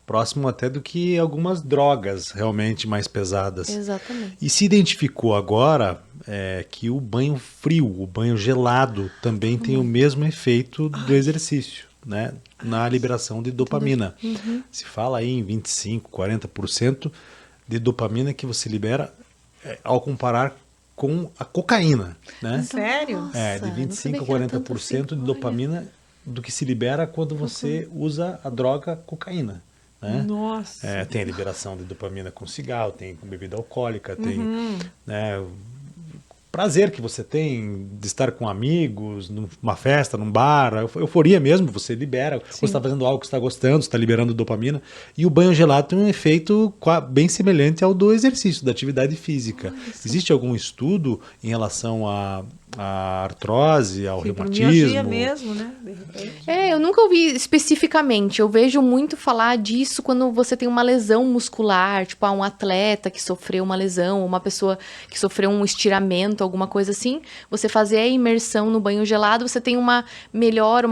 próximo até do que algumas drogas realmente mais pesadas. Exatamente. E se identificou agora que o banho frio, o banho gelado também tem o mesmo efeito do exercício, né? Na liberação de dopamina. Se fala aí em 25%, 40% de dopamina que você libera ao comparar com a cocaína, né? Sério? De 25% a 40% de dopamina do que se libera quando você usa a droga cocaína. né? Nossa. Tem a liberação de dopamina com cigarro, tem com bebida alcoólica, tem, né, o prazer que você tem de estar com amigos, numa festa, num bar, a euforia mesmo, você libera, você está fazendo algo que você está gostando, você está liberando dopamina. E o banho gelado tem um efeito bem semelhante ao do exercício, da atividade física. Existe algum estudo em relação à artrose, ao Fibromialgia reumatismo? mesmo, né? De repente. Eu nunca ouvi especificamente. Eu vejo muito falar disso quando você tem uma lesão muscular, tipo, um atleta que sofreu uma lesão, uma pessoa que sofreu um estiramento, alguma coisa assim. Você fazer a imersão no banho gelado, você tem uma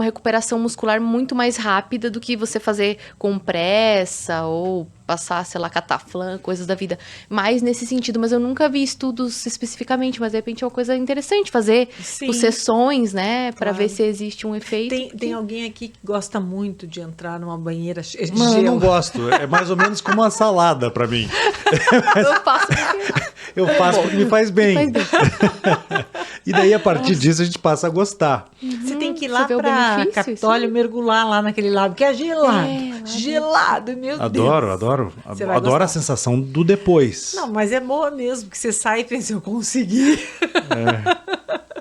recuperação muscular muito mais rápida do que você fazer com pressa ou passar, sei lá, cataflã, coisas da vida. Mais nesse sentido, mas eu nunca vi estudos especificamente, mas de repente é uma coisa interessante fazer tipo, sessões, né, para ver se existe um efeito. Tem alguém aqui que gosta muito de entrar numa banheira cheia de Não, eu gelo. não gosto. É mais ou menos como uma salada para mim. Eu faço porque Eu faço porque me faz bem. E daí, a partir disso, a gente passa a gostar. Você tem que ir Você lá vê o pra benefício, Capitólio sim. mergulhar lá naquele lago, que é gelado. É, Gelado, meu Deus. Adoro. Você vai Adoro gostar. a sensação do depois. Não, mas é boa mesmo, que você sai e pensa, eu consegui.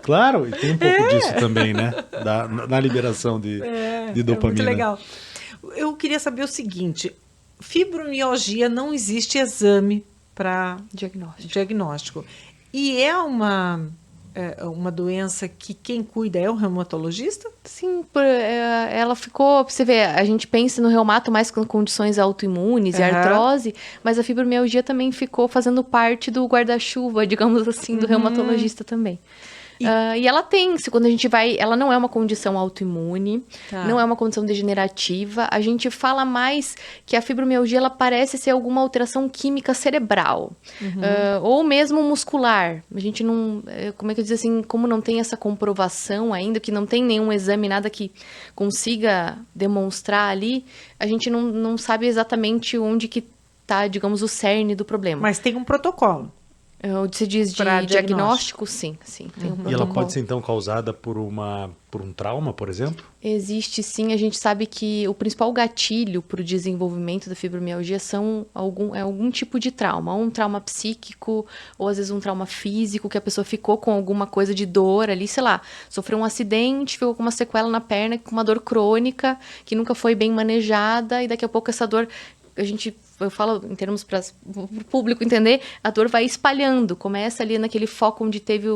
Claro, e tem um pouco disso também, né? Na liberação de dopamina. É muito legal. Eu queria saber o seguinte, fibromialgia não existe exame para diagnóstico. E é uma doença que quem cuida é o reumatologista? Sim, ela ficou, pra você ver, a gente pensa no reumato mais com condições autoimunes e artrose, mas a fibromialgia também ficou fazendo parte do guarda-chuva, digamos assim, do reumatologista também. E ela quando a gente vai, ela não é uma condição autoimune, não é uma condição degenerativa, a gente fala mais que a fibromialgia, ela parece ser alguma alteração química cerebral, ou mesmo muscular. A gente não, como é que eu diz assim, como não tem essa comprovação ainda, que não tem nenhum exame, nada que consiga demonstrar ali, a gente não sabe exatamente onde que tá, digamos, o cerne do problema. Mas tem um protocolo. Você diz de Pra diagnóstico? Sim, tem um protocolo. E ela pode ser, então, causada por um trauma, por exemplo? Existe, sim. A gente sabe que o principal gatilho para o desenvolvimento da fibromialgia é algum tipo de trauma. Ou um trauma psíquico, ou às vezes um trauma físico, que a pessoa ficou com alguma coisa de dor ali, sei lá, sofreu um acidente, ficou com uma sequela na perna, com uma dor crônica, que nunca foi bem manejada, e daqui a pouco essa dor... Eu falo em termos para o público entender, a dor vai espalhando, começa ali naquele foco onde teve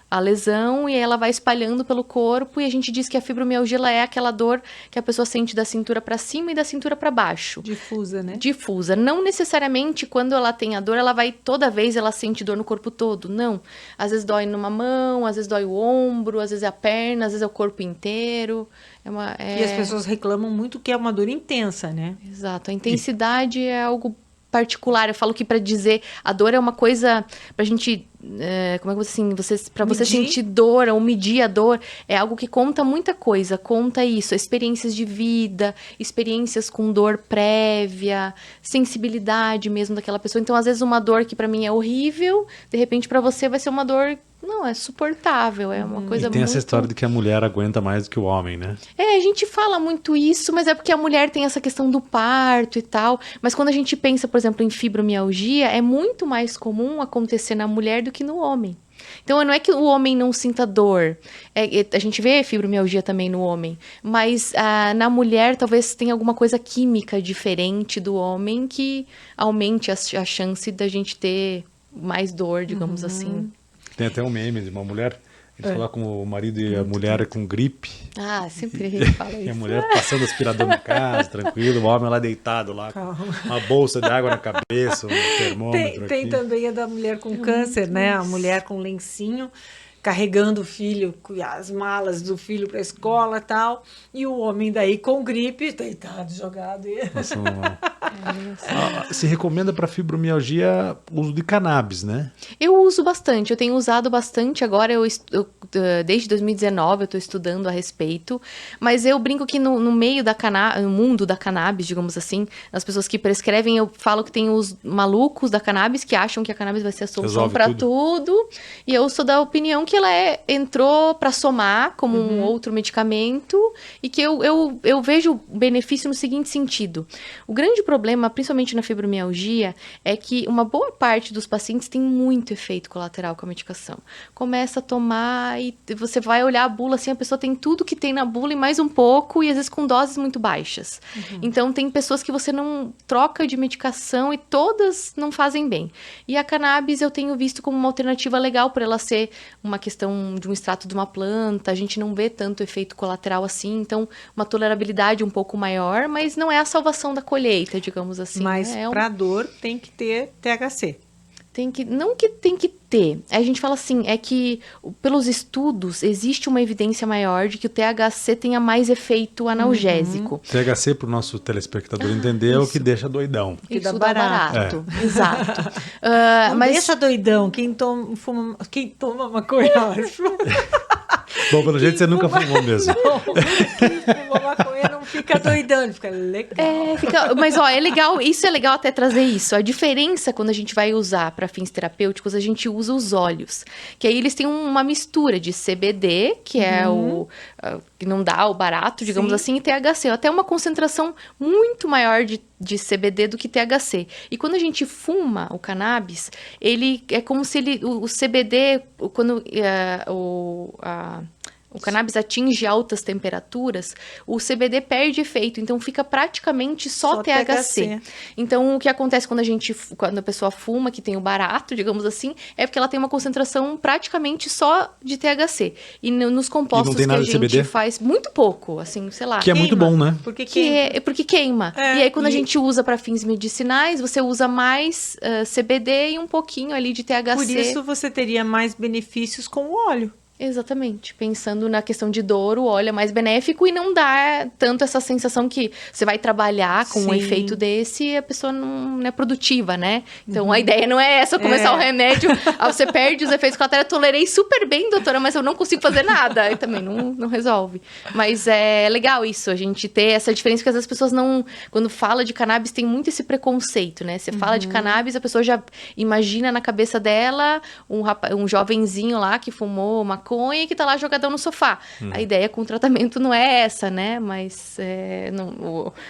a lesão e ela vai espalhando pelo corpo, e a gente diz que a fibromialgia ela é aquela dor que a pessoa sente da cintura para cima e da cintura para baixo. Difusa, né? Difusa. Não necessariamente quando ela tem a dor, toda vez ela sente dor no corpo todo, não. Às vezes dói numa mão, às vezes dói o ombro, às vezes é a perna, às vezes é o corpo inteiro. E as pessoas reclamam muito que é uma dor intensa, né? Exato. A intensidade é algo particular. Eu falo que para dizer a dor é uma coisa pra gente, como é que você sentir dor ou medir a dor é algo que conta muita coisa, conta isso, experiências de vida, experiências com dor prévia, sensibilidade mesmo daquela pessoa. Então, às vezes uma dor que pra mim é horrível, de repente pra você vai ser uma dor não, é suportável, é uma coisa E tem muito... essa história de que a mulher aguenta mais do que o homem, né? A gente fala muito isso, mas é porque a mulher tem essa questão do parto e tal. Mas quando a gente pensa, por exemplo, em fibromialgia, é muito mais comum acontecer na mulher do que no homem. Então, não é que o homem não sinta dor. A gente vê fibromialgia também no homem. Mas na mulher, talvez tenha alguma coisa química diferente do homem que aumente a chance da gente ter mais dor, digamos assim. Tem até um meme de uma mulher, eles colocam o marido e a mulher com gripe. Sempre ele fala isso. E a mulher passando aspirador na casa, tranquilo, o homem lá deitado lá, com uma bolsa de água na cabeça, um termômetro Tem aqui. também a da mulher com câncer, né? A mulher com lencinho, carregando o filho, as malas do filho para a escola e tal, e o homem daí com gripe, deitado, jogado. Nossa, se recomenda para fibromialgia o uso de cannabis, né? Eu uso bastante, eu tenho usado bastante agora, desde 2019 eu estou estudando a respeito, mas eu brinco que no meio no mundo da cannabis, digamos assim, as pessoas que prescrevem, eu falo que tem os malucos da cannabis que acham que a cannabis vai ser a solução para tudo, e eu sou da opinião que ela entrou para somar como um outro medicamento e que eu vejo o benefício no seguinte sentido. O grande problema, principalmente na fibromialgia, é que uma boa parte dos pacientes tem muito efeito colateral com a medicação. Começa a tomar e você vai olhar a bula, assim, a pessoa tem tudo que tem na bula e mais um pouco, e às vezes com doses muito baixas. Então, tem pessoas que você não troca de medicação e todas não fazem bem. E a cannabis eu tenho visto como uma alternativa legal por ela ser uma questão de um extrato de uma planta, a gente não vê tanto efeito colateral assim, então uma tolerabilidade um pouco maior, mas não é a salvação da colheita, digamos assim. Mas né? para dor tem que ter THC. Não que tem que ter. A gente fala assim, é que pelos estudos existe uma evidência maior de que o THC tenha mais efeito analgésico. THC, para o nosso telespectador entender, é o que deixa doidão. Que Isso dá dá barato. barato. Exato. Não Mas deixa doidão, quem toma maconha. Bom, pelo jeito você nunca fumou mesmo. Quem fuma maconha não fica doidão, ele fica legal. Mas ó, é legal, isso é legal até trazer isso. A diferença quando a gente vai usar para fins terapêuticos, a gente usa os óleos. Que aí eles têm uma mistura de CBD, que é que não dá o barato, digamos assim, e THC. Até uma concentração muito maior de CBD do que THC. E quando a gente fuma o cannabis, ele é como se o CBD, quando o cannabis atinge altas temperaturas, o CBD perde efeito, então fica praticamente só THC. Então, o que acontece quando a pessoa fuma, que tem o barato, digamos assim, é porque ela tem uma concentração praticamente só de THC. E nos compostos que a gente faz, muito pouco, assim, sei lá. Que é muito bom, né? Porque queima. E aí, quando a gente usa para fins medicinais, você usa mais CBD e um pouquinho ali de THC. Por isso, você teria mais benefícios com o óleo. Exatamente. Pensando na questão de dor, o óleo é mais benéfico e não dá tanto essa sensação que você vai trabalhar com um efeito desse e a pessoa não é produtiva, né? Então, a ideia não é essa, começar o remédio, aí você perde os efeitos colaterais. Eu tolerei super bem, doutora, mas eu não consigo fazer nada. Aí também não resolve. Mas é legal isso, a gente ter essa diferença, porque às vezes as pessoas não... Quando fala de cannabis, tem muito esse preconceito, né? Você fala de cannabis, a pessoa já imagina na cabeça dela um jovenzinho lá que fumou maconha e que tá lá jogadão no sofá. A ideia com o tratamento não é essa, né? Mas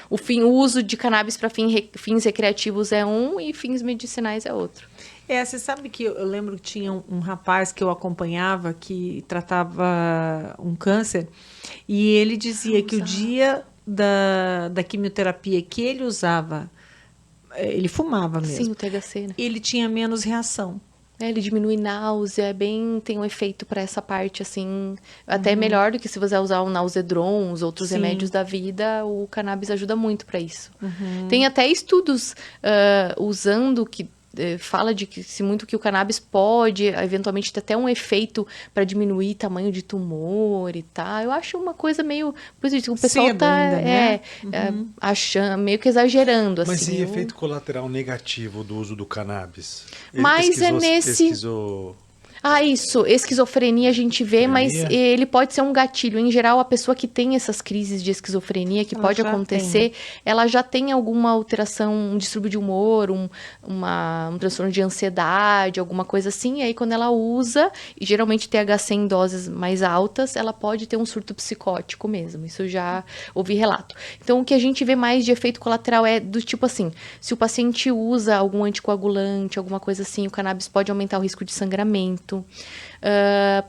o uso de cannabis para fins recreativos é um e fins medicinais é outro. Você sabe que eu lembro que tinha um rapaz que eu acompanhava que tratava um câncer e ele dizia que o dia da quimioterapia que ele usava, ele fumava mesmo. Sim, o THC, né? Ele tinha menos reação. Ele diminui náusea, tem um efeito para essa parte, assim, até melhor do que se você usar o Nausedron, os outros remédios da vida, o cannabis ajuda muito para isso. Tem até estudos usando que fala de que muito que o cannabis pode eventualmente ter até um efeito para diminuir tamanho de tumor e tal. Eu acho uma coisa meio... O pessoal tá ainda, né? achando, meio que exagerando. Mas assim, e efeito colateral negativo do uso do cannabis? Mas isso, esquizofrenia a gente vê, mas ele pode ser um gatilho. Em geral, a pessoa que tem essas crises de esquizofrenia, que pode acontecer, ela já tem alguma alteração, um distúrbio de humor, um transtorno de ansiedade, alguma coisa assim. E aí, quando ela usa, e geralmente THC em doses mais altas, ela pode ter um surto psicótico mesmo. Isso eu já ouvi relato. Então, o que a gente vê mais de efeito colateral é do tipo assim, se o paciente usa algum anticoagulante, alguma coisa assim, o cannabis pode aumentar o risco de sangramento.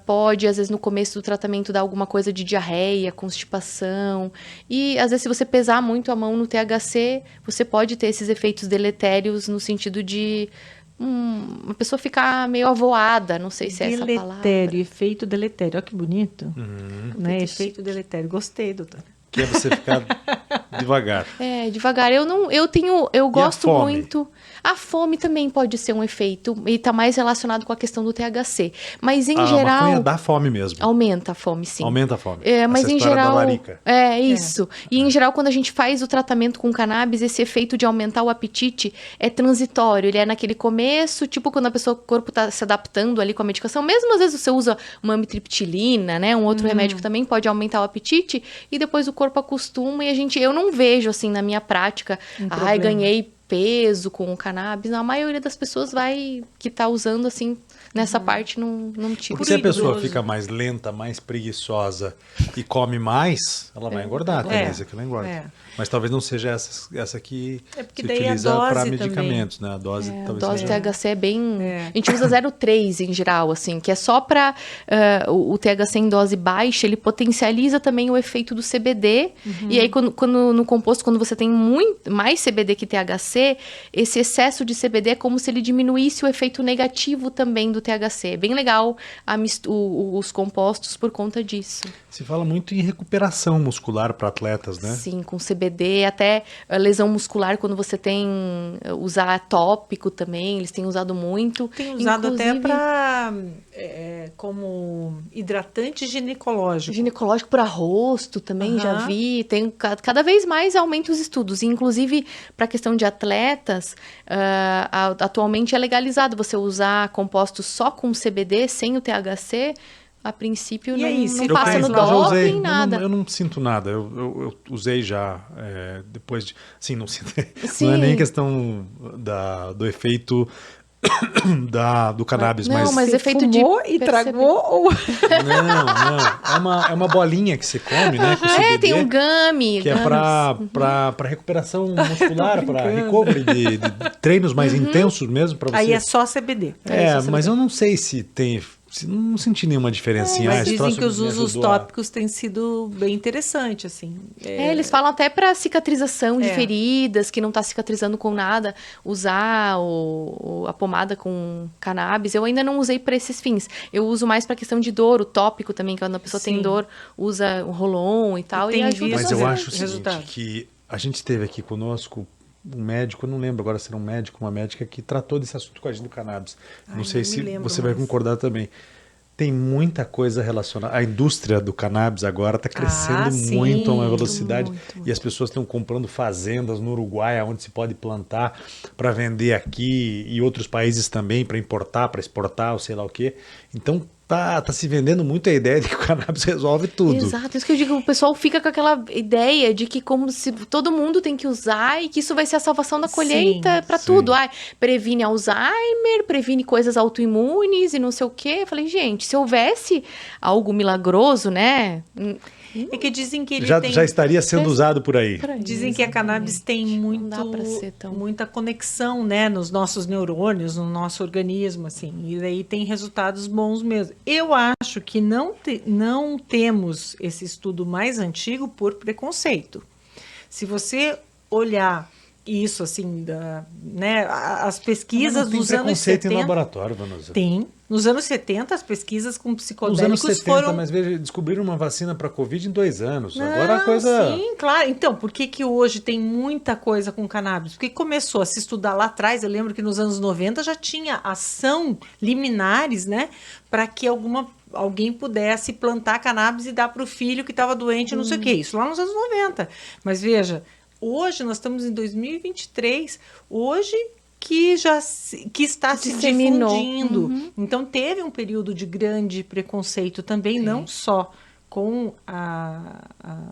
Pode, às vezes, no começo do tratamento dar alguma coisa de diarreia, constipação. E, às vezes, se você pesar muito a mão no THC, você pode ter esses efeitos deletérios no sentido de uma pessoa ficar meio avoada, não sei se é essa palavra. Efeito deletério. Olha que bonito. Né? Efeito deletério. Gostei, doutora. Que é você ficar devagar. Devagar. Eu gosto muito. A fome também pode ser um efeito e está mais relacionado com a questão do THC. Mas em geral... A maconha dá fome mesmo. Aumenta a fome, sim. Aumenta a fome. Mas essa em geral... da larica. Isso. E em geral, quando a gente faz o tratamento com cannabis, esse efeito de aumentar o apetite é transitório. Ele é naquele começo, tipo quando o corpo está se adaptando ali com a medicação. Mesmo às vezes você usa uma amitriptilina, né? Um outro remédio que também pode aumentar o apetite. E depois o corpo acostuma e eu não vejo assim na minha prática. Ganhei peso com o cannabis, a maioria das pessoas que tá usando, assim, nessa parte não tira. Porque se a pessoa fica mais lenta, mais preguiçosa e come mais, ela vai engordar, a tendência é que ela engorda. Mas talvez não seja essa que porque se daí utiliza a dose para medicamentos, né? A dose A talvez dose seja... THC é bem... A gente usa 0,3 em geral, assim, que é só para... o THC em dose baixa, ele potencializa também o efeito do CBD. E aí, quando no composto, quando você tem mais CBD que THC, esse excesso de CBD é como se ele diminuísse o efeito negativo também do THC. É bem legal os compostos por conta disso. Se fala muito em recuperação muscular para atletas, né? Sim, com CBD, até lesão muscular, quando você tem usar tópico também, eles têm usado muito. Tem usado até para como hidratante ginecológico. Ginecológico para rosto também, já vi. Tem cada vez mais aumenta os estudos. Inclusive, para a questão de atletas, atualmente é legalizado você usar compostos só com CBD, sem o THC. A princípio, não passa no doping, nada. Eu não sinto nada. Eu usei já depois de... Sim, não sinto. Sim. Não é nem questão do efeito do cannabis, mas efeito fumou e tragou ou... Não. É uma bolinha que você come, né? Com CBD, tem um gummy. que é para recuperação muscular, para recovery de treinos mais intensos mesmo. Pra você. Aí é só CBD. Mas eu não sei se tem... Não senti nenhuma diferencinha. Mas dizem que os usos tópicos têm sido bem interessantes, assim. Eles falam até para cicatrização de feridas, que não está cicatrizando com nada, usar a pomada com cannabis. Eu ainda não usei para esses fins. Eu uso mais para questão de dor, o tópico também, que quando a pessoa tem dor, usa o Rolon e tal. E ajuda. Mas eu acho o seguinte, que a gente teve aqui conosco um médico, eu não lembro agora se era um médico, uma médica que tratou desse assunto com a gente do cannabis. Não sei se você vai concordar também. Tem muita coisa relacionada. A indústria do cannabis agora está crescendo muito a uma velocidade. Muito. E as pessoas estão comprando fazendas no Uruguai, onde se pode plantar para vender aqui e outros países também, para importar, para exportar, ou sei lá o quê. Então, tá se vendendo muito a ideia de que o cannabis resolve tudo. Exato, isso que eu digo, o pessoal fica com aquela ideia de que como se todo mundo tem que usar e que isso vai ser a salvação da colheita para tudo. Previne Alzheimer, previne coisas autoimunes e não sei o quê. Eu falei, gente, se houvesse algo milagroso, né? É que dizem que ele já estaria sendo usado por aí. Dizem que a cannabis tem muita conexão, né, nos nossos neurônios, no nosso organismo, assim, e daí tem resultados bons mesmo. Eu acho que não temos esse estudo mais antigo por preconceito. Se você olhar isso, assim, né, as pesquisas dos anos 70... Tem em laboratório, Vanusa. Tem. Nos anos 70, as pesquisas com psicodélicos Nos anos 70, foram... mas veja, descobriram uma vacina para Covid em 2 anos. Não, agora a coisa... Sim, claro. Então, por que hoje tem muita coisa com cannabis? Porque começou a se estudar lá atrás, eu lembro que nos anos 90 já tinha ação liminares, né, para que alguém pudesse plantar cannabis e dar para o filho que estava doente, não sei o que. Isso lá nos anos 90. Mas veja, hoje nós estamos em 2023, hoje que está se difundindo. Então teve um período de grande preconceito também, não só com o caso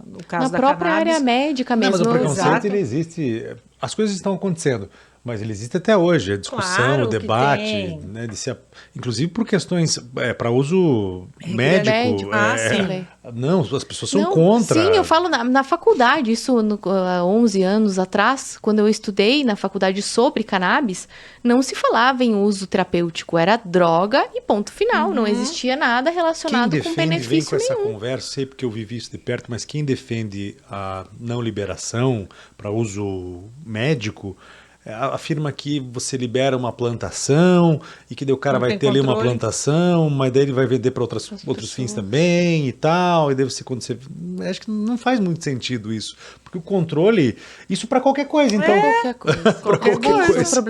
da cannabis. Na própria área médica mesmo. Mas o preconceito, ele existe, as coisas estão acontecendo. Mas ele existe até hoje, a discussão, o debate, né, inclusive por questões para uso médico. Não, as pessoas são contra. Sim, eu falo na faculdade, isso há 11 anos atrás, quando eu estudei na faculdade sobre cannabis, não se falava em uso terapêutico, era droga e ponto final, não existia nada relacionado com benefício vem com nenhum. Essa conversa, sei porque eu vivi isso de perto, mas quem defende a não liberação para uso médico afirma que você libera uma plantação e que daí o cara vai ter ali uma plantação, mas daí ele vai vender para outros fins também e tal, e daí quando você... Acho que não faz muito sentido isso, porque o controle, isso para qualquer coisa, então... Qualquer coisa. Para qualquer coisa.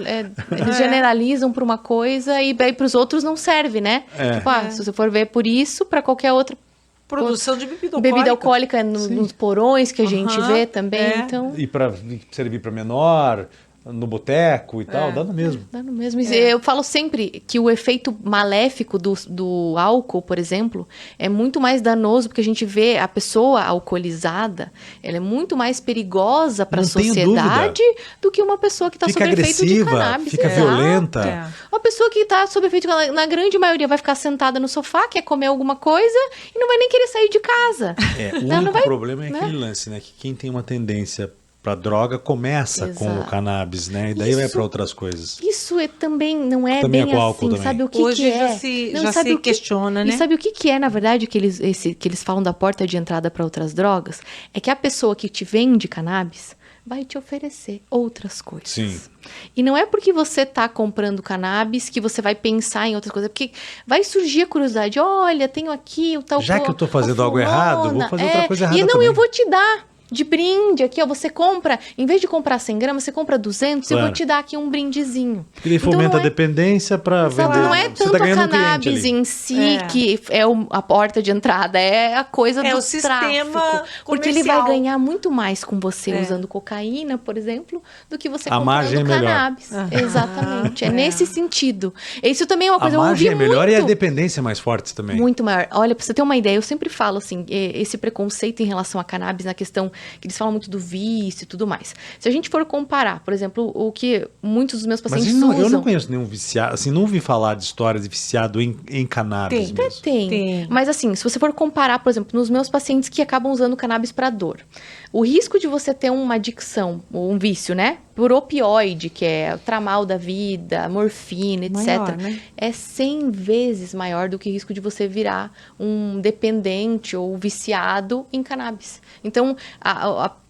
Eles generalizam para uma coisa e daí para os outros não serve, né? Tipo, se você for ver por isso, para qualquer outra produção de bebida alcoólica nos porões que a gente vê também. Então... E para servir para menor... no boteco e tal, dá no mesmo. Dá no mesmo. Eu falo sempre que o efeito maléfico do álcool, por exemplo, é muito mais danoso, porque a gente vê a pessoa alcoolizada, ela é muito mais perigosa para a Não tenho sociedade do que uma pessoa que está Fica sob efeito de agressiva, cannabis. fica Exato. violenta. Uma pessoa que está sob efeito, na grande maioria, vai ficar sentada no sofá, quer comer alguma coisa e não vai nem querer sair de casa. O Ela não único vai, problema é né? aquele lance, né? Que quem tem uma tendência para droga começa com o Exato. cannabis, né? E daí vai Isso- para outras coisas. Isso também não é Também é bem com álcool assim, também. sabe o que Hoje que já é? se- Não, já sabe se o que- questiona, né? E sabe o que é, na verdade, que eles falam da porta de entrada para outras drogas? É que a pessoa que te vende cannabis vai te oferecer outras coisas. Sim. E não é porque você tá comprando cannabis que você vai pensar em outras coisas, é porque vai surgir a curiosidade, olha, tenho aqui o tal... Já que eu tô fazendo algo errado, vou fazer outra coisa errada E não, também. eu vou te dar de brinde aqui, ó, você compra, em vez de comprar 100 gramas, você compra 200, eu Claro. vou te dar aqui um brindezinho. Porque ele Então, fomenta não a dependência para Exato, vender. não é Você tanto tá ganhando a um cliente cannabis ali. em si É. que é a porta de entrada, é a coisa É do o sistema tráfico. Porque ele vai comercial. ganhar muito mais com você É. usando cocaína, por exemplo, do que você A comprando margem é melhor. cannabis. Aham. Exatamente, é É. nesse sentido. Isso também é uma A coisa eu margem é ouvi melhor e a muito. dependência é mais forte também. Muito maior. Olha, pra você ter uma ideia, eu sempre falo assim, esse preconceito em relação à cannabis, na questão que eles falam muito do vício e tudo mais. Se a gente for comparar, por exemplo, o que muitos dos meus Mas pacientes eu usam... não conheço nenhum viciado, assim, não ouvi falar de história de viciado em cannabis Tem. mesmo. Tem. Mas assim, se você for comparar, por exemplo, nos meus pacientes que acabam usando cannabis para dor, o risco de você ter uma adicção, ou um vício, né? Por opioide, que é o tramal da vida, morfina, etc., Maior, né? é 100 vezes maior do que o risco de você virar um dependente ou viciado em cannabis. Então,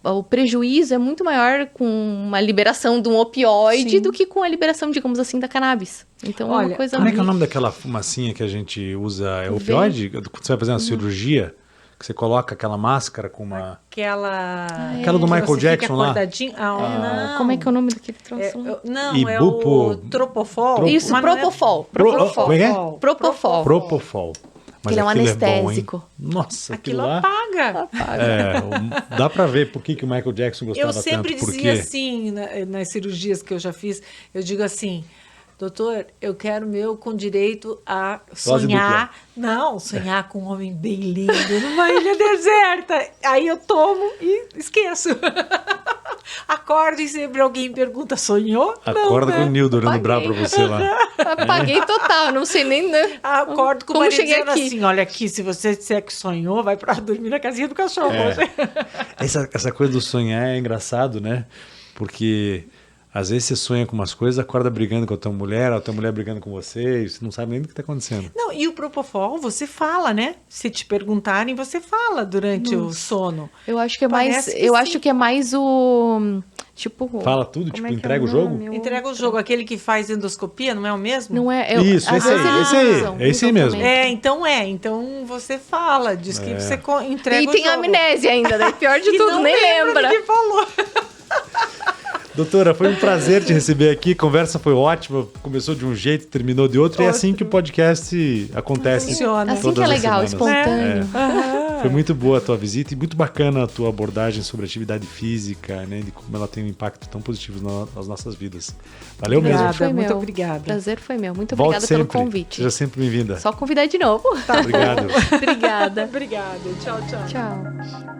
o prejuízo é muito maior com uma liberação de um opioide Sim. do que com a liberação, digamos assim, da cannabis. Então, é Olha, uma coisa Como é que é o muito... nome daquela fumacinha que a gente usa? É O opioide? Quando você vai fazer uma cirurgia, que você coloca aquela máscara com uma... Aquela Aquela do que Michael você fica Jackson lá. acordadinho. Não. Como é que é o nome daquele troço? É, lá? não, Ibupo- é o Tropofol. Isso, Mas não é- Propofol. Como é que é? Propofol. Propofol. Mas Ele é um aquilo anestésico. bom, hein? Nossa, Aquilo aquilo lá... apaga. Dá pra ver por que o Michael Jackson gostava Eu sempre tanto. dizia Porque assim, nas cirurgias que eu já fiz, eu digo assim, doutor, eu quero meu com direito a Dose sonhar. Não, sonhar com um homem bem lindo numa ilha deserta. Aí eu tomo e esqueço. Acordo e sempre alguém pergunta, sonhou? acorda Não, com o né? Nildo dando Apaguei. bravo pra você lá. Apaguei total, não sei nem... Né? Acordo com o Como marido cheguei dizendo aqui? assim, olha aqui, se você disser que sonhou, vai pra dormir na casinha do cachorro. Essa coisa do sonhar é engraçado, né? Porque às vezes você sonha com umas coisas, acorda brigando com a tua mulher brigando com você, e você não sabe nem do que tá acontecendo. Não, e o Propofol, você fala, né? Se te perguntarem, você fala durante o sono. Eu acho que é Parece mais... que eu sim. acho que é mais o... Tipo... Fala tudo, como tipo, é que é entrega o nome? jogo? Entrega o jogo, aquele que faz endoscopia, não é o mesmo? Não é... Isso, às esse aí, vezes esse eles aí, usam, é esse aí usam mesmo. também. Então você fala, diz que você entrega E o tem jogo. amnésia ainda, daí pior de E tudo, não nem lembra lembra. do que falou. Doutora, foi um prazer te receber aqui, a conversa foi ótima, começou de um jeito, terminou de outro, e é assim que o podcast acontece. Funciona. Assim que todas é as legal, semanas. espontâneo. Foi muito boa a tua visita e muito bacana a tua abordagem sobre atividade física, né, de como ela tem um impacto tão positivo nas nossas vidas. Valeu Obrigada. mesmo. Foi muito meu. obrigada. Prazer foi meu. Muito Volte obrigada sempre. pelo convite. Seja sempre bem-vinda. Só convidar de novo. Obrigado. Obrigada. Obrigada. Tchau, tchau. Tchau.